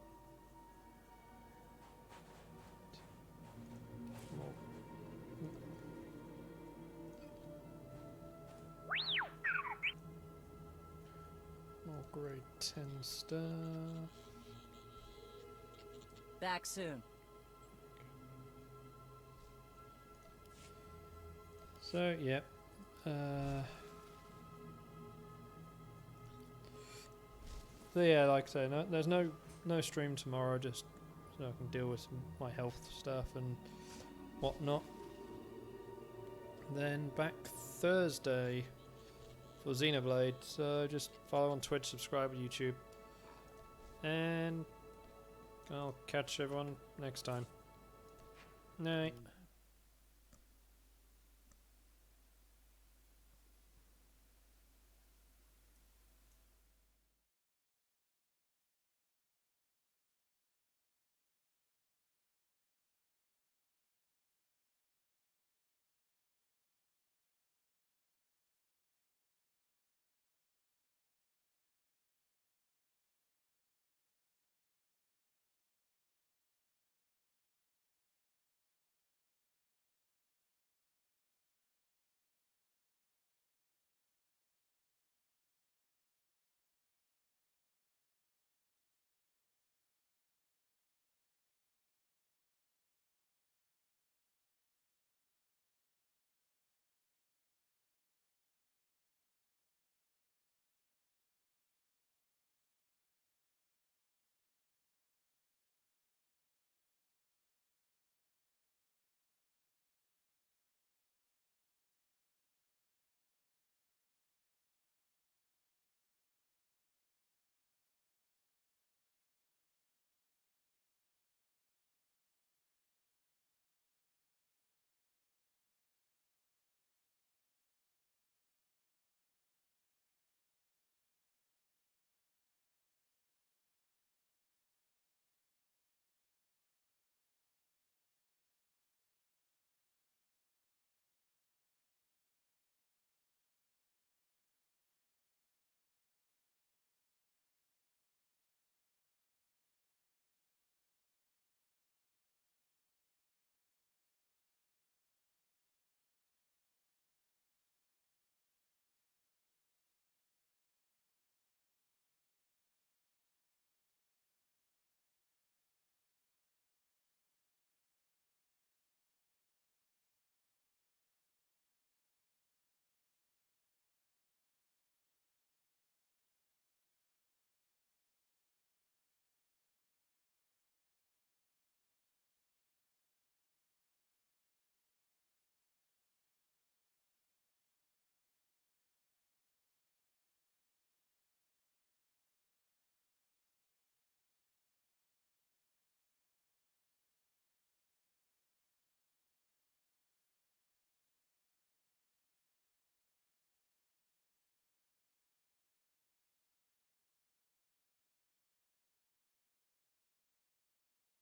More grade 10 stuff. Back soon. So, yeah. So yeah, like I say, there's no stream tomorrow, just so I can deal with my health stuff and whatnot. Then back Thursday for Xenoblade, so just follow on Twitch, subscribe on YouTube, and I'll catch everyone next time. Night.